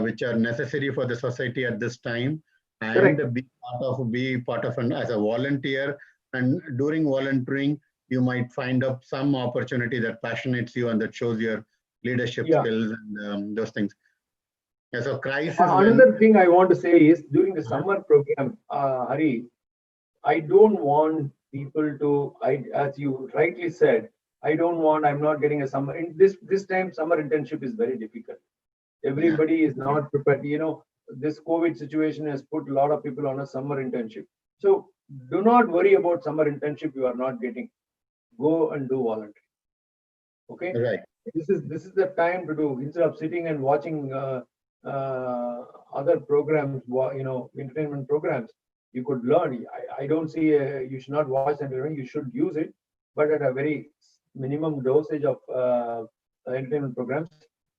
which are necessary for the society at this time, and be part of an as a volunteer. And during volunteering, you might find up some opportunity that passionates you and that shows your leadership skills and those things. Yeah, so crisis. Another thing I want to say is during the summer program, Hari, I don't want people to, as you rightly said, I'm not getting a summer. In this time, summer internship is very difficult. Everybody is not prepared. You know, this COVID situation has put a lot of people on a summer internship. So do not worry about summer internship you are not getting. Go and do voluntary. Okay. Right. This is the time to do, instead of sitting and watching other programs, you know, entertainment programs. You could learn. I don't see you should not watch them. You should use it, but at a very minimum dosage of entertainment programs.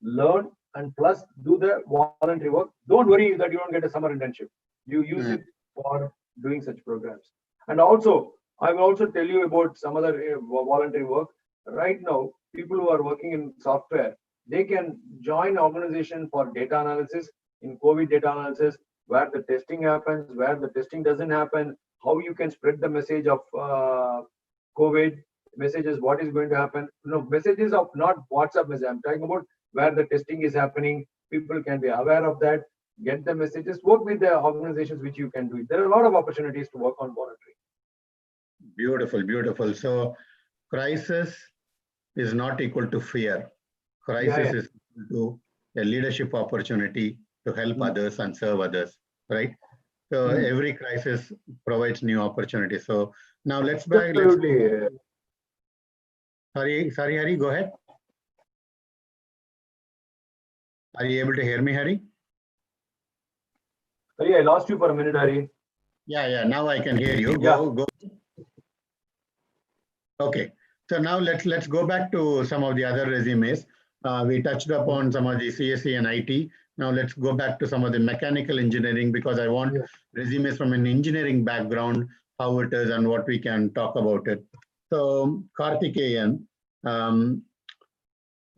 Learn and plus do the voluntary work. Don't worry that you don't get a summer internship. You use it for doing such programs. And also, I will also tell you about some other voluntary work. Right now, people who are working in software, they can join organization for data analysis, in COVID data analysis, where the testing happens, where the testing doesn't happen, how you can spread the message of COVID messages, what is going to happen. No, messages of not WhatsApp message. I'm talking about where the testing is happening. People can be aware of that, get the messages, work with the organizations which you can do it. There are a lot of opportunities to work on voluntary. Beautiful, beautiful. So crisis is not equal to fear. Crisis is equal to a leadership opportunity to help others and serve others, right? So every crisis provides new opportunities. So now let's back. Sorry, Hari, go ahead. Are you able to hear me, Hari? Hari, I lost you for a minute, Hari. Yeah. Now I can hear you. Go. Okay. So now let's go back to some of the other resumes. We touched upon some of the CSE and IT. Now let's go back to some of the mechanical engineering, because I want resumes from an engineering background, how it is and what we can talk about it. So Karthikeyan,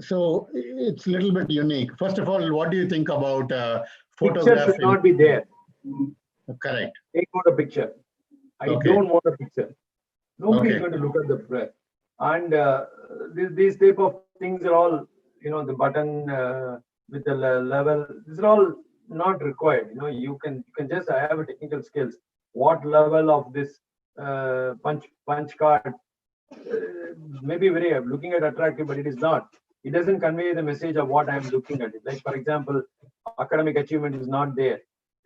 so it's a little bit unique. First of all, what do you think about Picture should photographing? not be there. Correct. Take out a picture. I don't want a picture. Nobody is going to look at the press. And these type of things are all, the button with the level. These are all not required. You can just have a technical skills. What level of this punch card maybe very looking at attractive, but it is not. It doesn't convey the message of what I'm looking at it. Like, for example, academic achievement is not there.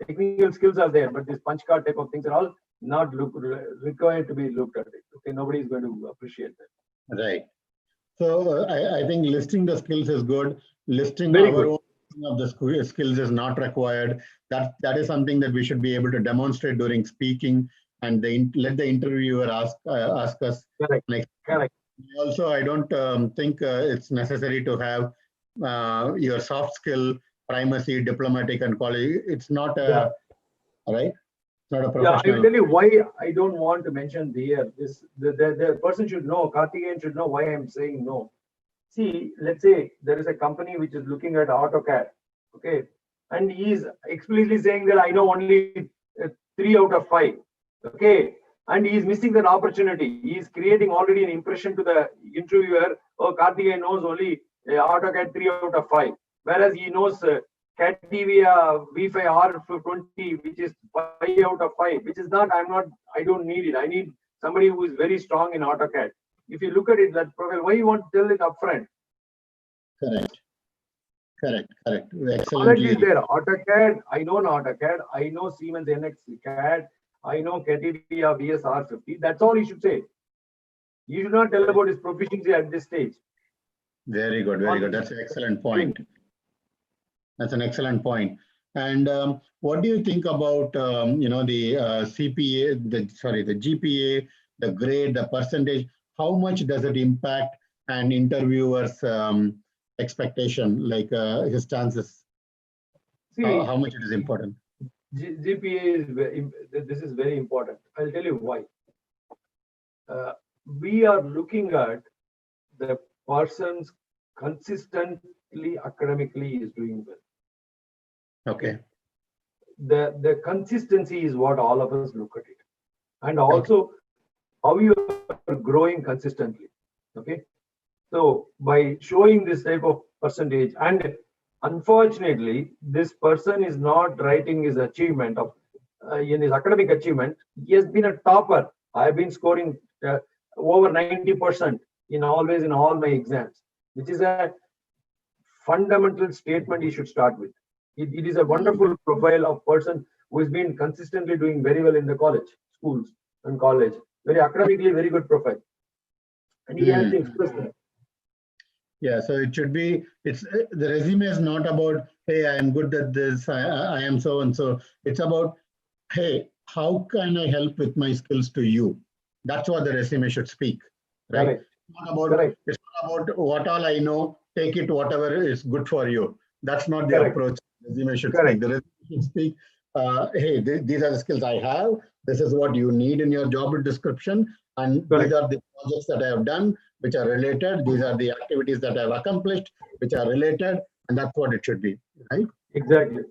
Technical skills are there, but this punch card type of things are all not required to be looked at it. Okay, nobody is going to appreciate that. Right. So I think listing the skills is good. Listing Very our good. own of the skills is not required. That is something that we should be able to demonstrate during speaking, and let the interviewer ask us. Correct. Correct. Also, I don't think it's necessary to have your soft skill primacy, diplomatic and college. It's not right. It's not a professional. Yeah, I will tell you why I don't want to mention the person should know, Karthikeyan should know why I'm saying no. See, let's say there is a company which is looking at AutoCAD, okay, and he is explicitly saying that I know only 3 out of 5, okay, and he is missing that opportunity. He is creating already an impression to the interviewer. Oh, Karthikeyan knows only AutoCAD 3 out of 5, whereas he knows CAD TV V5 R20, which is 5 out of 5, which is not. I don't need it. I need somebody who is very strong in AutoCAD. If you look at it, that profile, why you want to tell it upfront? Correct. Excellently. Is there AutoCAD? I know AutoCAD. I know Siemens NX CAD. I know CAD TV VS R50. That's all you should say. You should not tell about his proficiency at this stage. Very good. That's an excellent point. That's an excellent point. And what do you think about the CPA, the GPA, the grade, the percentage? How much does it impact an interviewer's expectation, like his chances? See, how much it is important? GPA this is very important. I'll tell you why. We are looking at the person's consistently academically is doing well. Okay. The consistency is what all of us look at it, and also how you are growing consistently. Okay, so by showing this type of percentage, and unfortunately this person is not writing his achievement of in his academic achievement. He has been a topper. I have been scoring over 90% in all my exams, which is a fundamental statement he should start with. It is a wonderful profile of person who has been consistently doing very well in the schools and college. Very academically, very good profile. And he has to express that. Yeah, so it should be, the resume is not about, hey, I am good at this, I am so and so. It's about, hey, how can I help with my skills to you? That's what the resume should speak, right? Correct. It's not about what all I know, take it whatever is good for you. That's not the approach the resume should speak. The resume should speak, hey, these are the skills I have. This is what you need in your job description. And these are the projects that I have done, which are related. These are the activities that I've accomplished, which are related. And that's what it should be, right? Exactly.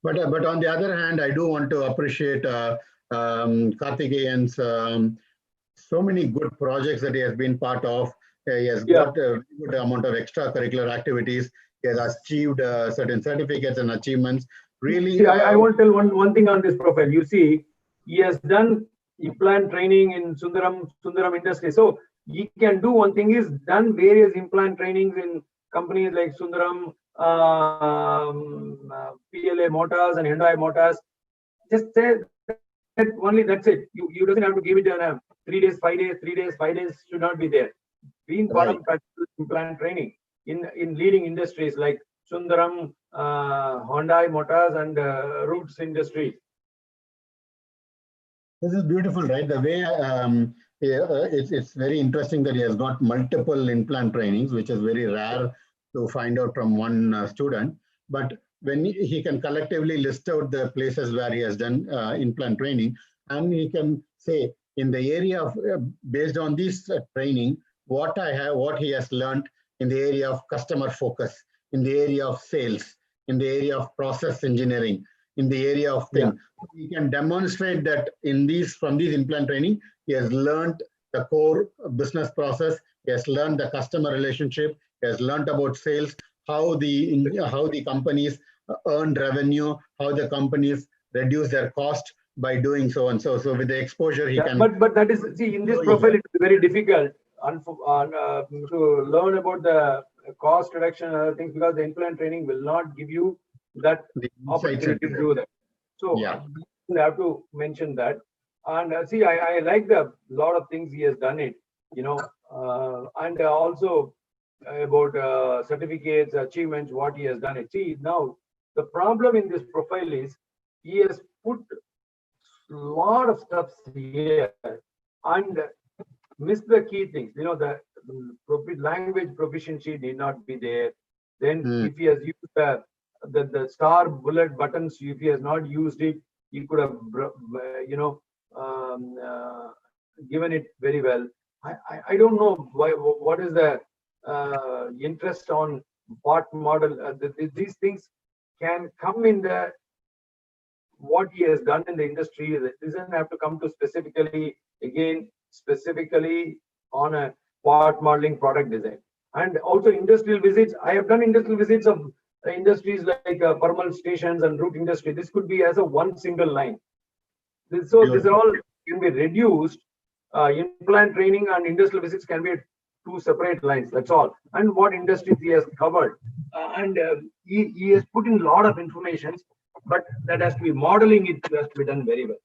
But on the other hand, I do want to appreciate Karthikeyan's so many good projects that he has been part of. He has got a good amount of extracurricular activities. He has achieved certain certificates and achievements. Really, see, I want to tell one thing on this profile. You see, he has done implant training in Sundaram industry. So he can do one thing is done various implant trainings in companies like Sundaram, PLA Motors and Hyundai Motors. Just say that only, that's it. You doesn't have to give it in 3 days, 5 days, 3 days, 5 days should not be there. Being part of implant training in leading industries like Sundaram, Hyundai Motors and Roots Industry. This is beautiful, right? The way it's very interesting that he has got multiple implant trainings, which is very rare to find out from one student. But when he can collectively list out the places where he has done implant training, and he can say in the area of based on this training, what he has learned in the area of customer focus, in the area of sales, in the area of process engineering, in the area of things. Yeah. He can demonstrate that from these implant training, he has learned the core business process, he has learned the customer relationship, he has learned about sales, how the companies earn revenue, how the companies reduce their cost by doing so and so. So with the exposure, he can. But that is, see, in this profile, it's very difficult to learn about the cost reduction and other things, because the implant training will not give you that opportunity to do that. So yeah, you have to mention that. And see, I like the lot of things he has done it, and also about certificates, achievements, what he has done it. See, now the problem in this profile is he has put a lot of stuff here and missed the key things. The language proficiency need not be there. Then if he has used the star bullet buttons, if he has not used it, he could have given it very well. I don't know what is the interest on part model. These things can come in the what he has done in the industry. It doesn't have to come to specifically on a part modeling product design. And also industrial visits. I have done industrial visits of industries like thermal stations and root industry. This could be as a one single line. So these are all can be reduced. Implant training and industrial visits can be two separate lines. That's all. And what industries he has covered. He has put in a lot of information, but that has to be modeling. It has to be done very well.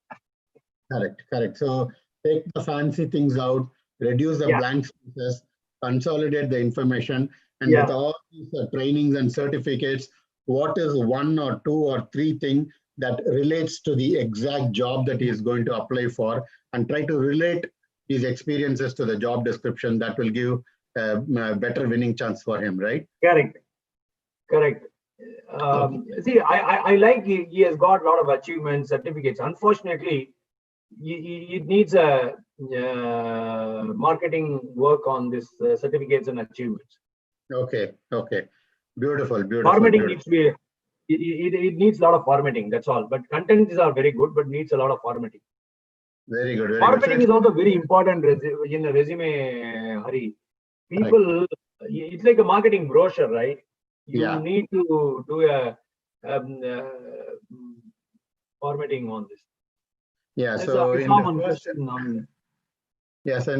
Correct. So take the fancy things out, reduce the blank spaces, consolidate the information, and with all these trainings and certificates, what is one or two or three things that relates to the exact job that he is going to apply for, and try to relate these experiences to the job description. That will give a better winning chance for him, right? Correct. See, I like he has got a lot of achievements, certificates. Unfortunately, it needs a marketing work on this certificates and achievements. Okay. Beautiful. Formatting needs to be. It needs a lot of formatting. That's all. But contents are very good, but needs a lot of formatting. Very good. Formatting is also very important in a resume, Hari. People, it's like a marketing brochure, right? You need to do a formatting on this. So in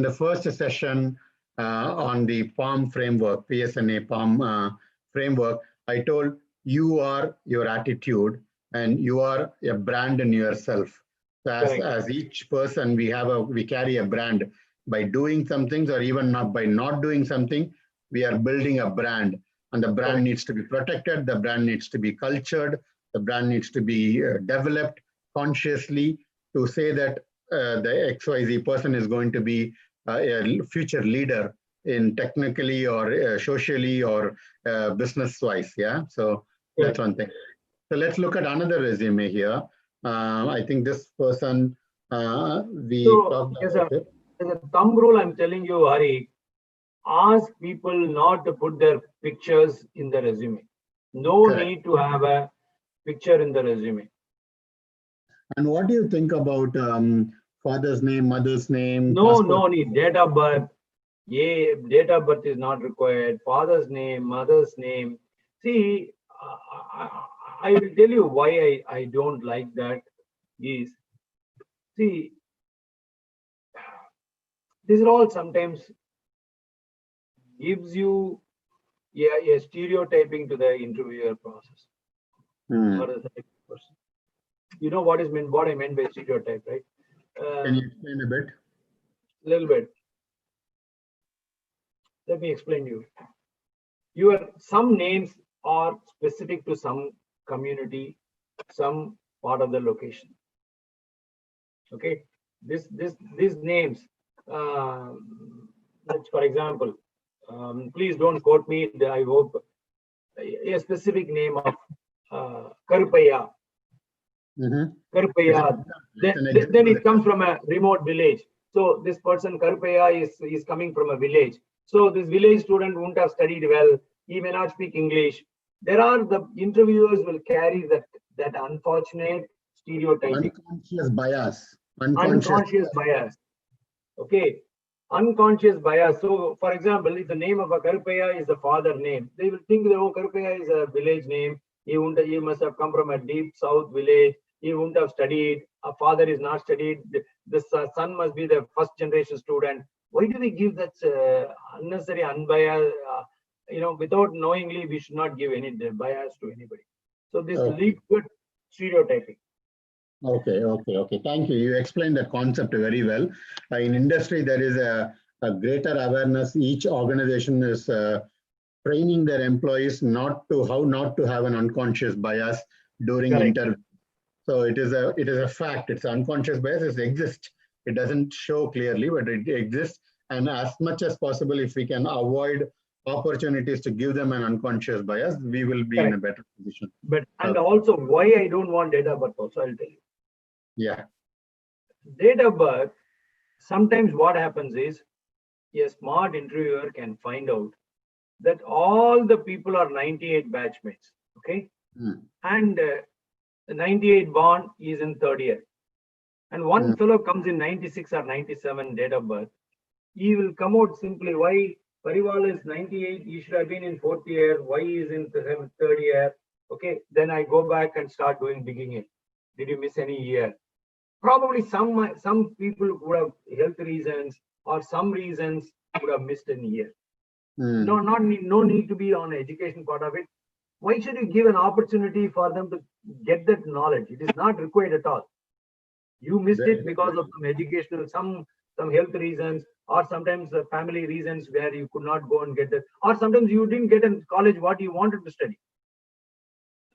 the first session on the PALM framework, PSNA PALM framework, I told you are your attitude and you are a brand in yourself. So as each person, we carry a brand. By doing some things, or even not by not doing something, we are building a brand, and the brand needs to be protected. The brand needs to be cultured. The brand needs to be developed consciously to say that the XYZ person is going to be a future leader in technically or socially or business-wise. So that's one thing. So let's look at another resume here. I think this person talked about it. As a thumb rule, I'm telling you, Hari, ask people not to put their pictures in the resume. No need to have a picture in the resume. And what do you think about father's name, mother's name? No need. Date of birth. Date of birth is not required. Father's name, mother's name. See, I will tell you why I don't like that is, see, these are all sometimes gives you a stereotyping to the interviewer process. You know what I meant by stereotype, right? Can you explain a bit? Little bit. Let me explain to you. Some names are specific to some community, some part of the location. Okay, these names let's, for example, please don't quote me, I hope, a specific name of Karupaya. Karupaya. Then it comes from a remote village. So this person Karupaya is coming from a village. So this village student won't have studied well. He may not speak English. The interviewers will carry that unfortunate stereotyping. Unconscious bias. Unconscious bias. Okay. Unconscious bias. So, for example, if the name of a Karupaya is the father name, they will think that, oh, Karupaya is a village name. He must have come from a deep south village. He wouldn't have studied. A father is not studied. The son must be the first generation student. Why do we give that unnecessary unbiased? Without knowingly, we should not give any bias to anybody. So this leads to stereotyping. Okay. Thank you. You explained the concept very well. In industry, there is a greater awareness. Each organization is training their employees how not to have an unconscious bias during interview. So it is a fact. It's unconscious bias. It exists. It doesn't show clearly, but it exists. And as much as possible, if we can avoid opportunities to give them an unconscious bias, we will be in a better position. And also, why I don't want date of birth also, I'll tell you. Yeah. Date of birth, sometimes what happens is a smart interviewer can find out that all the people are 98 batchmates, okay? And the 98 born is in third year. And one fellow comes in 96 or 97 date of birth. He will come out simply, why Parival is 98, he should have been in fourth year, why he is in third year? Okay, then I go back and start doing digging in. Did you miss any year? Probably some people would have health reasons or some reasons would have missed a year. No need to be on education part of it. Why should you give an opportunity for them to get that knowledge? It is not required at all. You missed it because of some educational, some health reasons, or sometimes the family reasons where you could not go and get that, or sometimes you didn't get in college what you wanted to study.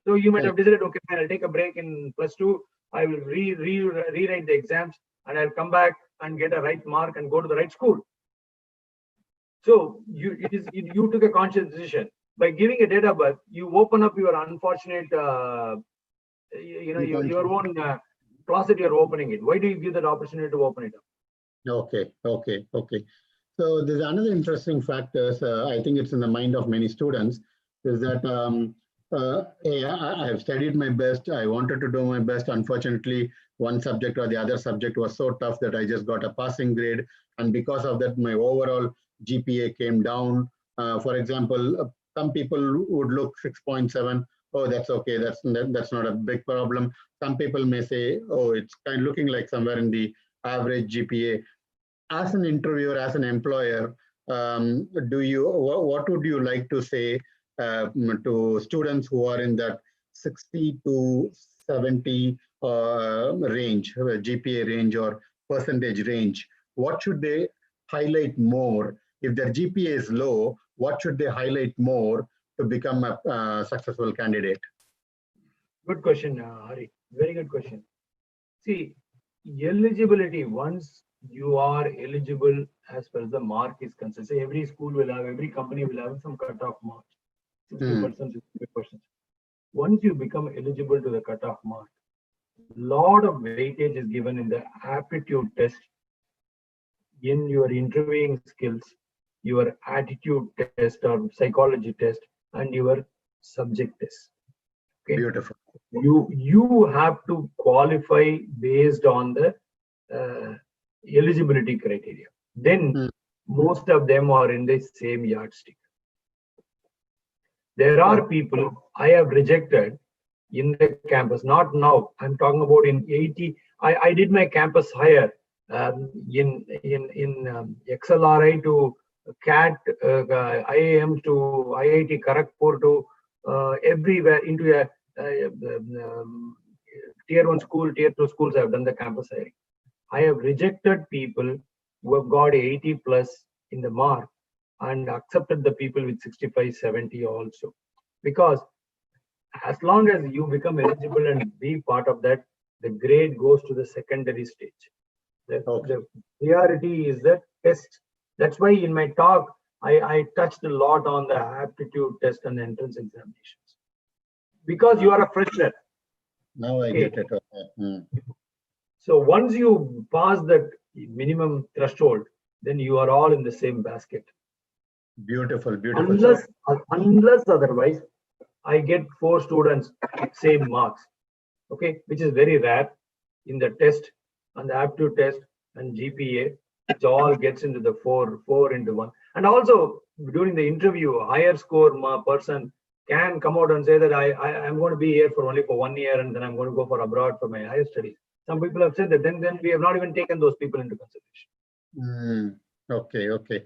So you might have decided, okay, I'll take a break in +2. I will rewrite the exams and I'll come back and get a right mark and go to the right school. So you took a conscious decision. By giving a date of birth, you open up your unfortunate, your own closet. You're opening it. Why do you give that opportunity to open it up? Okay. So there's another interesting factor. I think it's in the mind of many students is that I have studied my best. I wanted to do my best. Unfortunately, one subject or the other subject was so tough that I just got a passing grade, and because of that, my overall GPA came down. For example, some people would look 6.7. Oh, that's okay. That's not a big problem. Some people may say, oh, it's kind of looking like somewhere in the average GPA. As an interviewer, as an employer, what would you like to say to students who are in that 60 to 70 range, GPA range or percentage range? What should they highlight more? If their GPA is low, what should they highlight more to become a successful candidate? Good question, Hari. Very good question. See, eligibility, once you are eligible as far as the mark is concerned, say every school will have, every company will have some cutoff mark, 60%, 60%. Once you become eligible to the cutoff mark, lot of weightage is given in the aptitude test, in your interviewing skills, your attitude test or psychology test, and your subject test. Okay? Beautiful. You have to qualify based on the eligibility criteria. Then most of them are in the same yardstick. There are people I have rejected in the campus, not now. I'm talking about in 80. I did my campus hire in XLRI to CAT, IAM to IIT Kharagpur to everywhere into a tier 1 school, tier 2 schools. I've done the campus hiring. I have rejected people who have got 80 plus in the mark and accepted the people with 65, 70 also. Because as long as you become eligible and be part of that, the grade goes to the secondary stage. Okay. The priority is the test. That's why in my talk, I touched a lot on the aptitude test and entrance examinations. Because you are a fresher. Now I Okay. get it. Okay. So once you pass that minimum threshold, then you are all in the same basket. Beautiful, beautiful. So, Unless otherwise, I get 4 students with same marks, okay, which is very rare in the test and the aptitude test and GPA. It all gets into the four into one. And also during the interview, a higher score person can come out and say that I'm going to be here for only for 1 year and then I'm going to go for abroad for my higher studies. Some people have said that. Then we have not even taken those people into consideration. Okay, okay.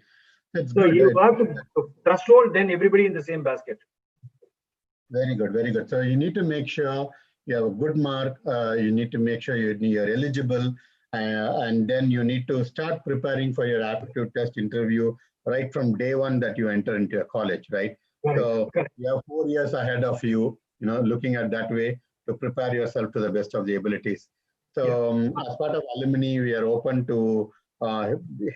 That's So good. you have to threshold, then everybody in the same basket. Very good, very good. So you need to make sure you have a good mark. You need to make sure you're eligible, and then you need to start preparing for your aptitude test interview right from day one that you enter into your college, right? So Correct. you have 4 years ahead of you, looking at that way to prepare yourself to the best of the abilities. So as part of alumni, we are open to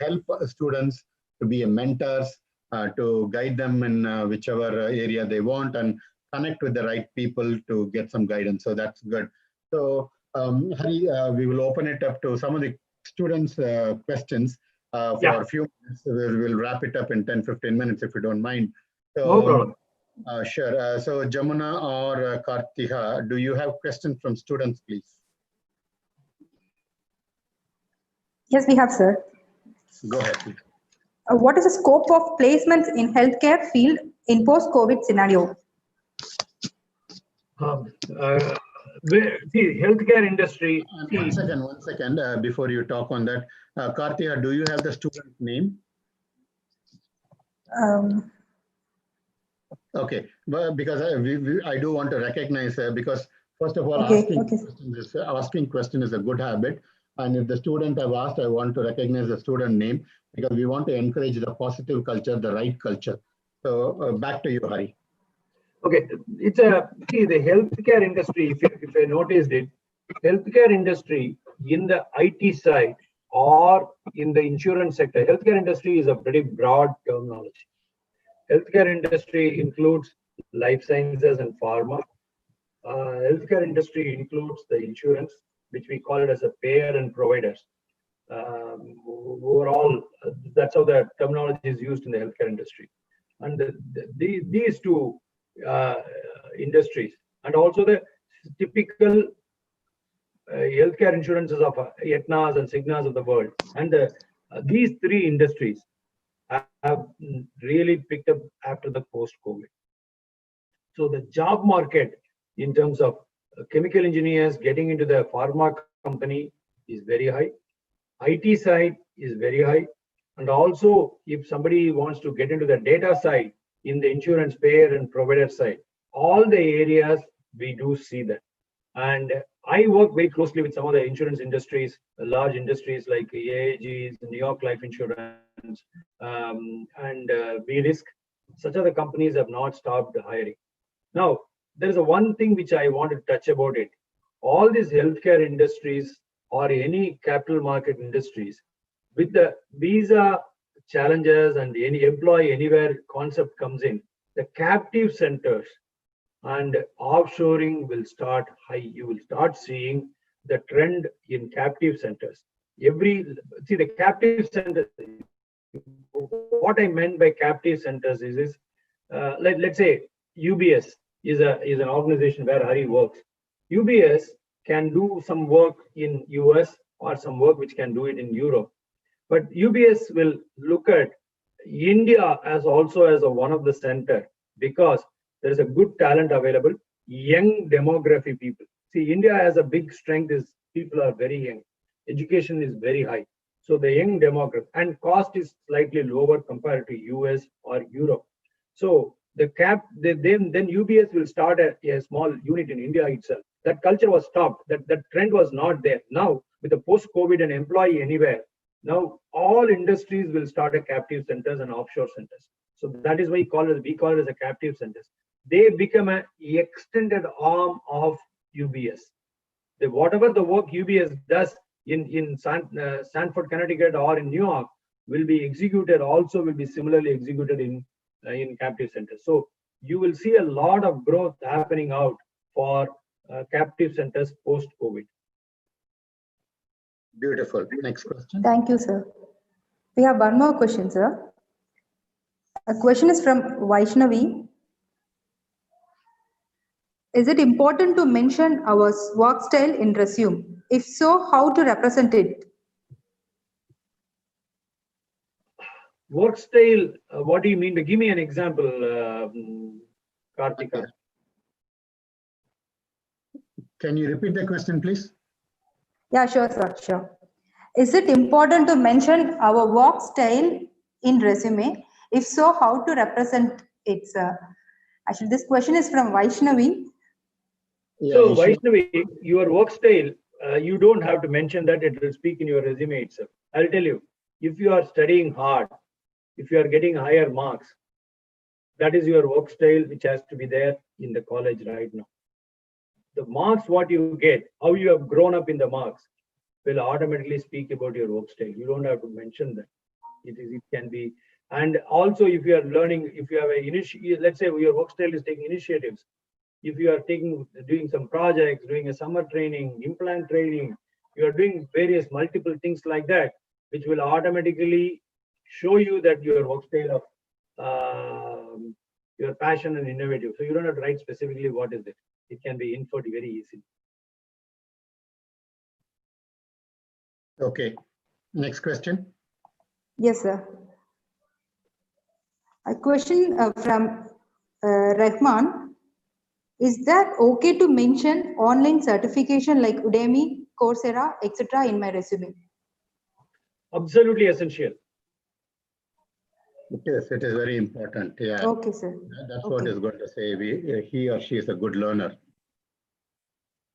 help students to be mentors, to guide them in whichever area they want, and connect with the right people to get some guidance. So that's good. So Hari, we will open it up to some of the students' questions for a few minutes. We'll wrap it up in 10-15 minutes if you don't mind. So, no problem. Sure. So Jamuna or Kartiha, do you have questions from students, please? Yes, we have, sir. Go ahead, please. What is the scope of placements in healthcare field in post-COVID scenario? See, healthcare industry. One second. Before you talk on that, Kartiha, do you have the student name? Okay, well, because I do want to recognize because first of all, asking question is a good habit. And if the student I've asked, I want to recognize the student name because we want to encourage the positive culture, the right culture. So back to you, Hari. Okay, see the healthcare industry. If I noticed it, healthcare industry in the IT side or in the insurance sector, healthcare industry is a pretty broad terminology. Healthcare industry includes life sciences and pharma. Healthcare industry includes the insurance, which we call it as a payer and providers. Overall, that's how the terminology is used in the healthcare industry. And these two industries, and also the typical healthcare insurances of Aetnas and Cignas of the world, and these 3 industries have really picked up after the post-COVID. So the job market in terms of chemical engineers getting into the pharma company is very high. IT side is very high. And also if somebody wants to get into the data side in the insurance payer and provider side, all the areas we do see that. And I work very closely with some of the insurance industries, large industries like AIGs, New York Life Insurance, and V-Risk. Such other companies have not stopped hiring. Now, there is one thing which I want to touch about it. All these healthcare industries or any capital market industries, with the visa challenges and any employee anywhere concept comes in, the captive centers and offshoring will start high. You will start seeing the trend in captive centers. The captive centers, what I meant by captive centers is let's say UBS is an organization where Hari works. UBS can do some work in US or some work which can do it in Europe. But UBS will look at India as also as one of the center because there is a good talent available, young demography people. See, India has a big strength is people are very young. Education is very high. So the young demography and cost is slightly lower compared to US or Europe. So then UBS will start a small unit in India itself. That culture was stopped. That trend was not there. Now with the post-COVID and employee anywhere, now all industries will start a captive centers and offshore centers. So that is why we call it as a captive centers. They become an extended arm of UBS. Whatever the work UBS does, in Sanford, Connecticut, or in New York will be similarly executed in captive centers. So you will see a lot of growth happening out for captive centers post-COVID. Beautiful. Next question. Thank you, sir. We have one more question, sir. A question is from Vaishnavi. Is it important to mention our work style in resume? If so, how to represent it? Work style, what do you mean? Give me an example, Karthika. Okay. Can you repeat the question, please? Yeah, sure, sir. Sure. Is it important to mention our work style in resume? If so, how to represent it, sir? Actually, this question is from Vaishnavi. Yeah, So Vaishnavi, your work style, you don't have to mention that, it will speak in your resume itself. I'll tell you, if you are studying hard, if you are getting higher marks, that is your work style which has to be there in the college right now. The marks what you get, how you have grown up in the marks, will automatically speak about your work style. You don't have to mention that. It can be, and also if you are learning, if you have a let's say your work style is taking initiatives. If you are doing some projects, doing a summer training, implant training, you are doing various multiple things like that, which will automatically show you that your work style of your passion and innovative. So you don't have to write specifically what is it. It can be inferred very easily. Okay. Next question. Yes, sir. A question from Rahman. Is that okay to mention online certification like Udemy, Coursera, etc. in my resume? Absolutely essential. It is very important. Yeah. Okay, sir. That's Okay. what is going to say. He or she is a good learner.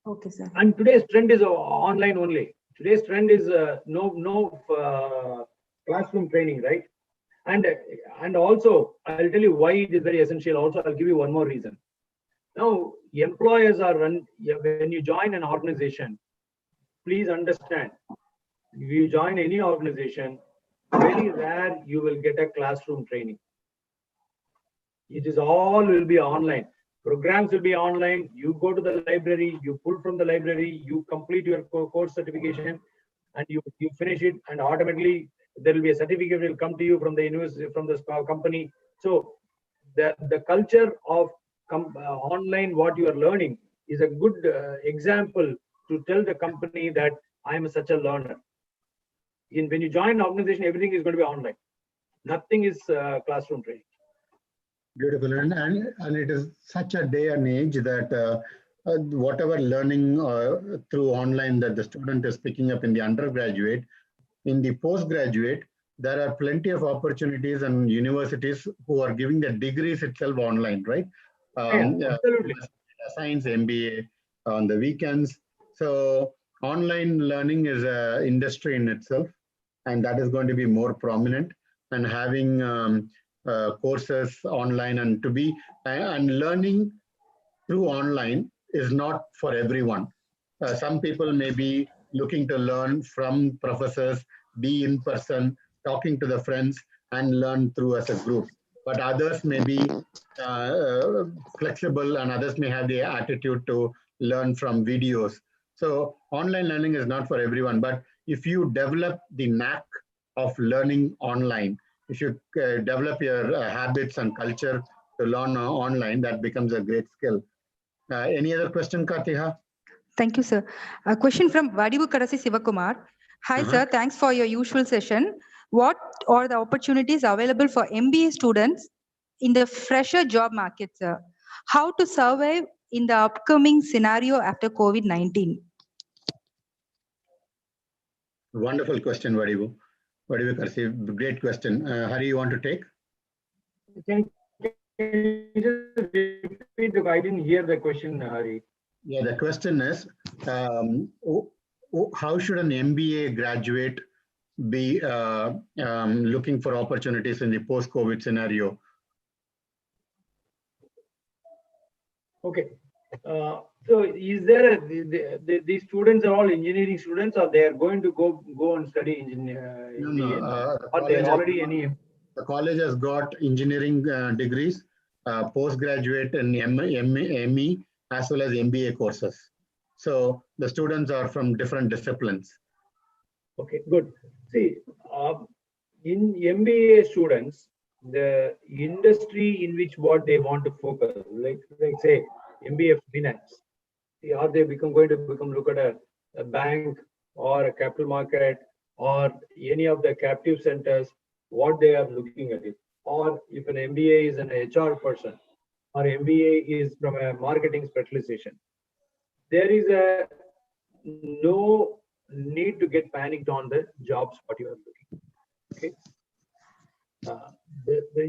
Okay, sir. And today's trend is online only. Today's trend is no classroom training, right? And also, I'll tell you why it is very essential. Also, I'll give you one more reason. Now, employers are when you join an organization, please understand, if you join any organization, very rare you will get a classroom training. It is all will be online. Programs will be online. You go to the library, you pull from the library, you complete your course certification, and you finish it, and automatically there will be a certificate will come to you from the university, from the company. So the culture of online, what you are learning, is a good example to tell the company that I am such a learner. When you join an organization, everything is going to be online. Nothing is classroom training. Beautiful. And it is such a day and age that whatever learning through online that the student is picking up in the undergraduate, in the postgraduate, there are plenty of opportunities and universities who are giving the degrees itself online, right? Absolutely. Science MBA on the weekends. So online learning is an industry in itself, and that is going to be more prominent. And having courses online and learning through online is not for everyone. Some people may be looking to learn from professors, be in person, talking to the friends, and learn through as a group. But others may be flexible, and others may have the attitude to learn from videos. So online learning is not for everyone. But if you develop the knack of learning online, if you develop your habits and culture to learn online, that becomes a great skill. Any other question, Kartika? Thank you, sir. A question from Vadivu Karasi Sivakumar. Hi, sir. Thanks for your usual session. What are the opportunities available for MBA students in the fresher job market, sir? How to survive in the upcoming scenario after COVID-19? Wonderful question, Vadivu. Vadivu Karasi, great question. Hari, you want to take? Can you just repeat? I didn't hear the question, Hari. Yeah, the question is, how should an MBA graduate be looking for opportunities in the post-COVID scenario? Okay. So is there these students are all engineering students, or they are going to go and study engineer, No, or they are already any? the college has got engineering degrees, postgraduate in ME as well as MBA courses. So the students are from different disciplines. Okay, good. See, in MBA students, the industry in which what they want to focus, like say MBA finance, are they going to look at a bank or a capital market or any of the captive centers, what they are looking at it. Or if an MBA is an HR person or MBA is from a marketing specialization, there is a no need to get panicked on the jobs what you are looking. Okay,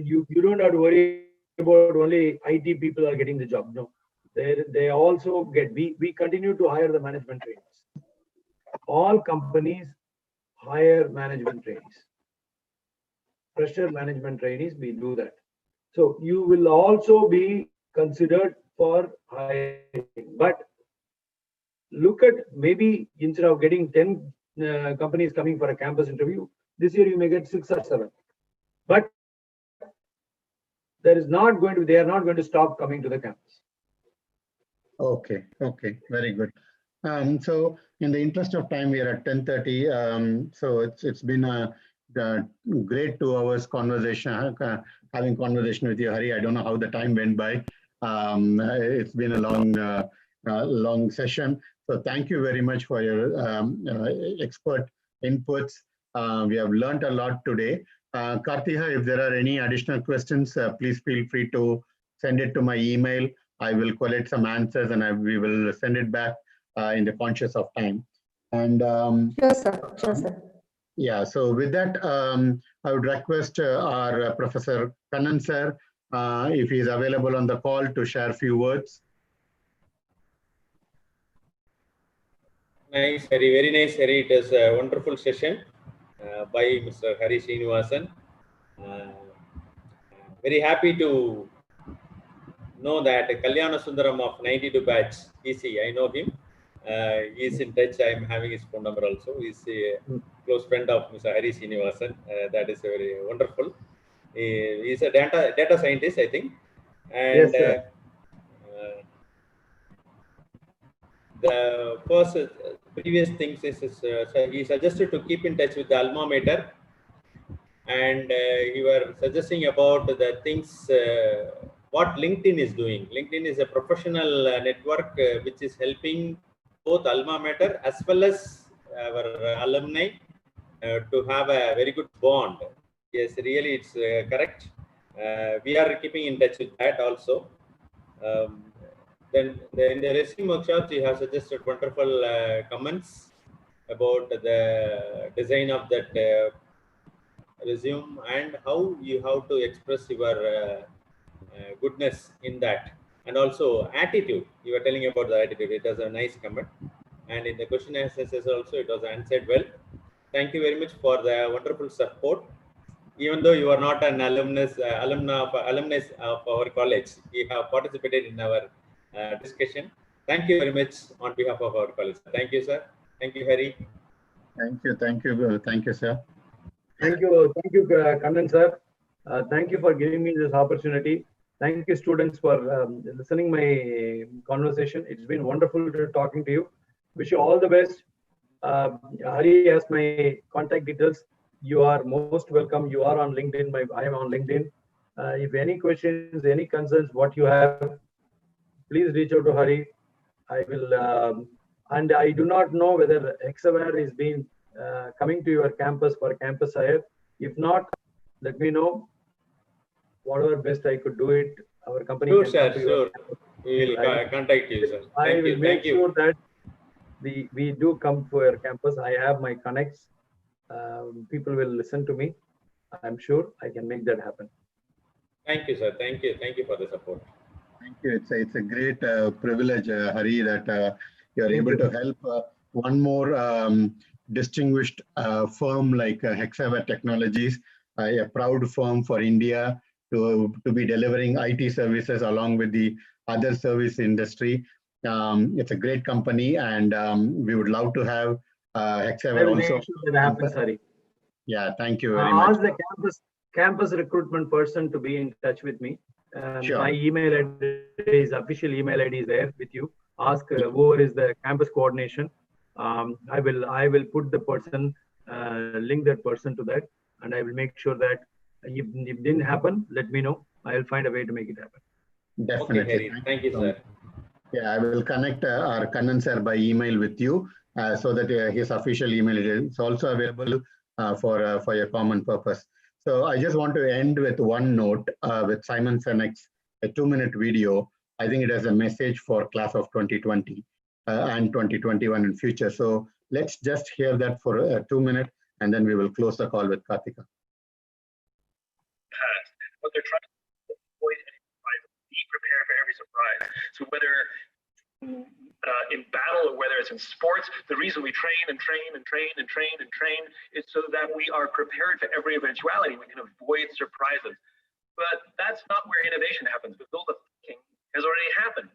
you don't have to worry about only IT people are getting the job. No, they also get. We continue to hire the management trainees. All companies hire management trainees, fresher management trainees. We do that. So you will also be considered for hiring, but look at maybe instead of getting 10 companies coming for a campus interview, this year you may get 6 or 7. But there is not going to, they are not going to stop coming to the campus. Okay, very good. So in the interest of time, we are at 10:30. So it's been a great 2 hours conversation, having conversation with you, Hari. I don't know how the time went by. It's been a long session. So thank you very much for your expert inputs. We have learned a lot today. Kartiha, if there are any additional questions, please feel free to send it to my email. I will collect some answers and we will send it back in the conscious of time. And sure, sir. Sure, sir. Yeah, so with that, I would request our Professor Kannan sir, if he is available on the call, to share a few words. Nice, Hari, very nice, Hari. It is a wonderful session by Mr. Hari Srinivasan. Very happy to know that Kalyana Sundaram of 92 batch, EC, I know him. He is in touch. I am having his phone number also. He is a close friend of Mr. Hari Srinivasan. That is very wonderful. He is a data scientist, I think. And yes, the first previous things is he suggested to keep in touch with the alma mater, and you were suggesting about the things what LinkedIn is doing. LinkedIn is a professional network which is helping both alma mater as well as our alumni to have a very good bond. Yes, really, it's correct. We are keeping in touch with that also. Then in the resume workshops, you have suggested wonderful comments about the design of that resume and how you have to express your goodness in that, and also attitude. You were telling about the attitude. It was a nice comment, and in the question answers also it was answered well. Thank you very much for the wonderful support. Even though you are not an alumnus of our college, you have participated in our discussion. Thank you very much on behalf of our college. Thank you, sir. Thank you, Hari. Thank you, sir. Thank you, Kannan sir. Thank you for giving me this opportunity. Thank you, students, for listening my conversation. It's been wonderful talking to you. Wish you all the best. Hari has my contact details. You are most welcome. You are on LinkedIn. I am on LinkedIn. If any questions, any concerns, what you have, please reach out to Hari. I will, and I do not know whether Hexaware is being coming to your campus for campus hire. If not, let me know. Whatever best I could do it. Our company Sure, can sir. come to Sure. We will contact you, sir. I will make sure that we do come to your campus. I have my connects. People will listen to me. I'm sure I can make that happen. Thank you, sir. Thank you. Thank you for the support. Thank you. It's a great privilege, Hari, that you're able to help one more distinguished firm like Hexaware Technologies, a proud firm for India to be delivering IT services along with the other service industry. It's a great company, and we would love to have I Hexaver will also. make sure that happens, Hari. Yeah, thank you very much. Ask the campus recruitment person to be in touch with me. Sure. My email address, official email ID is there with you. Ask whoever is the campus coordination. I will put the person, link that person to that, and I will make sure that if it didn't happen, let me know. I will find a way to make it happen. Definitely. Okay, Hari. Thank you, sir. Yeah, I will connect our Kannan sir by email with you so that his official email is also available for your common purpose. So I just want to end with one note with Simon Sinek's a 2-minute video. I think it has a message for class of 2020 and 2021 in future. So let's just hear that for 2 minutes, and then we will close the call with Karthika. What they're trying to avoid any surprise, be prepared for every surprise. So whether in battle or whether it's in sports, the reason we train and train and train and train and train is so that we are prepared for every eventuality. We can avoid surprises. But that's not where innovation happens, because all the thinking has already happened.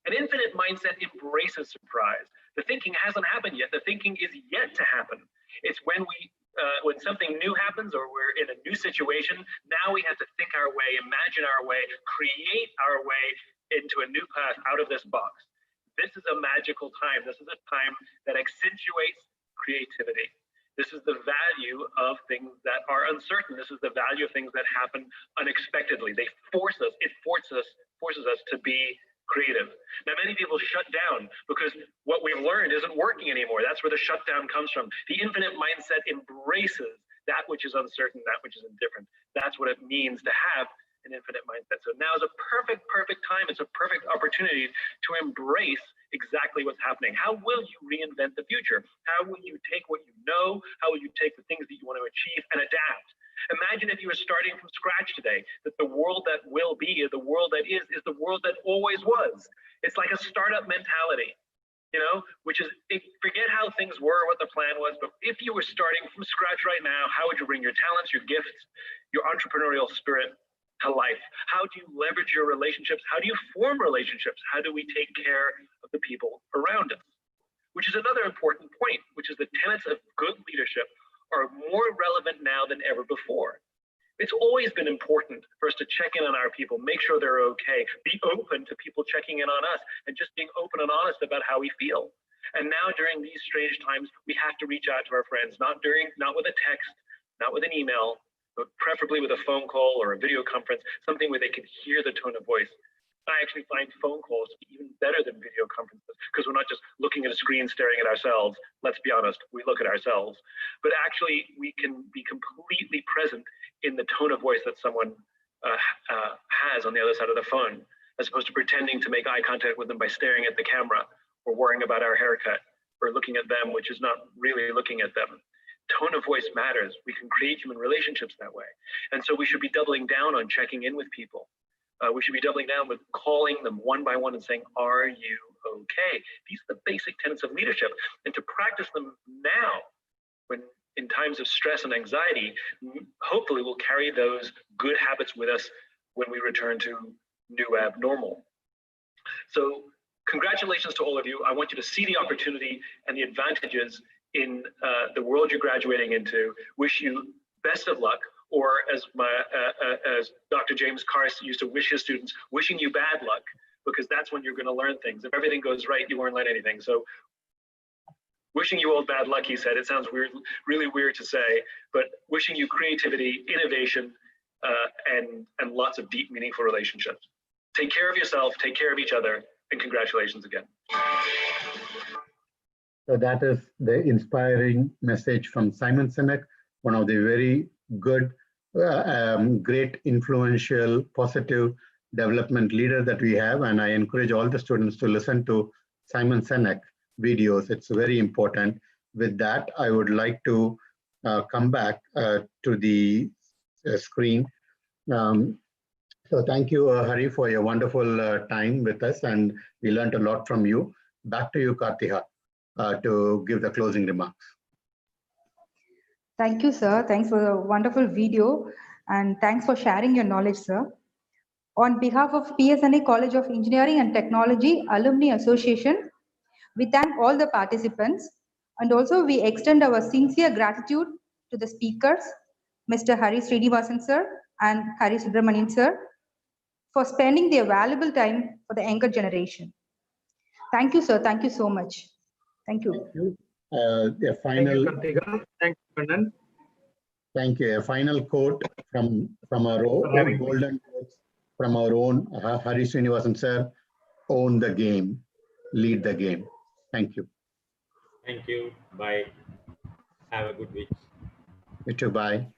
An infinite mindset embraces surprise. The thinking hasn't happened yet. The thinking is yet to happen. It's when something new happens or we're in a new situation, now we have to think our way, imagine our way, create our way into a new path out of this box. This is a magical time. This is a time that accentuates creativity. This is the value of things that are uncertain. This is the value of things that happen unexpectedly. They force us, it forces us to be creative. Now, many people shut down because what we've learned isn't working anymore. That's where the shutdown comes from. The infinite mindset embraces that which is uncertain, that which is indifferent. That's what it means to have an infinite mindset. So now is a perfect time. It's a perfect opportunity to embrace exactly what's happening. How will you reinvent the future? How will you take what you know? How will you take the things that you want to achieve and adapt? Imagine if you were starting from scratch today, that the world that will be, the world that is the world that always was. It's like a startup mentality, which is, forget how things were, what the plan was, but if you were starting from scratch right now, how would you bring your talents, your gifts, your entrepreneurial spirit to life? How do you leverage your relationships? How do you form relationships? How do we take care of the people around us? Which is another important point, which is the tenets of good leadership are more relevant now than ever before. It's always been important for us to check in on our people, make sure they're okay, be open to people checking in on us, and just being open and honest about how we feel. And now during these strange times, we have to reach out to our friends, not with a text, not with an email, but preferably with a phone call or a video conference, something where they can hear the tone of voice. I actually find phone calls to be even better than video conferences because we're not just looking at a screen staring at ourselves. Let's be honest, we look at ourselves. But actually, we can be completely present in the tone of voice that someone has on the other side of the phone, as opposed to pretending to make eye contact with them by staring at the camera or worrying about our haircut or looking at them, which is not really looking at them. Tone of voice matters. We can create human relationships that way. And so we should be doubling down on checking in with people. We should be doubling down with calling them one by one and saying, are you okay? These are the basic tenets of leadership. And to practice them now, when in times of stress and anxiety, hopefully we'll carry those good habits with us when we return to new abnormal. So congratulations to all of you. I want you to see the opportunity and the advantages in the world you're graduating into. Wish you best of luck. Or as Dr. James Carse used to wish his students, wishing you bad luck, because that's when you're going to learn things. If everything goes right, you won't learn anything. So wishing you all bad luck, he said. It sounds weird, really weird to say, but wishing you creativity, innovation, and lots of deep, meaningful relationships. Take care of yourself, take care of each other, and congratulations again. So that is the inspiring message from Simon Sinek, one of the very good, great, influential, positive development leader that we have. And I encourage all the students to listen to Simon Sinek videos. It's very important. With that, I would like to come back to the screen. So thank you, Hari, for your wonderful time with us. And we learned a lot from you. Back to you, Karthika, to give the closing remarks. Thank you, sir. Thanks for the wonderful video and thanks for sharing your knowledge, sir. On behalf of PSNA College of Engineering and Technology Alumni Association, we thank all the participants, and also we extend our sincere gratitude to the speakers, Mr. Hari Srinivasan sir and Hari Subramanian sir, for spending their valuable time for the younger generation. Thank you, sir. Thank you so much. Thank you. Thank you. A Thank you, final, Kartika. Thank you, Kannan. thank you. A final quote from our having own me. golden quotes from our own Hari Srinivasan sir. Own the game, lead the game. Thank you. Thank you. Bye. Have a good week. You too. Bye.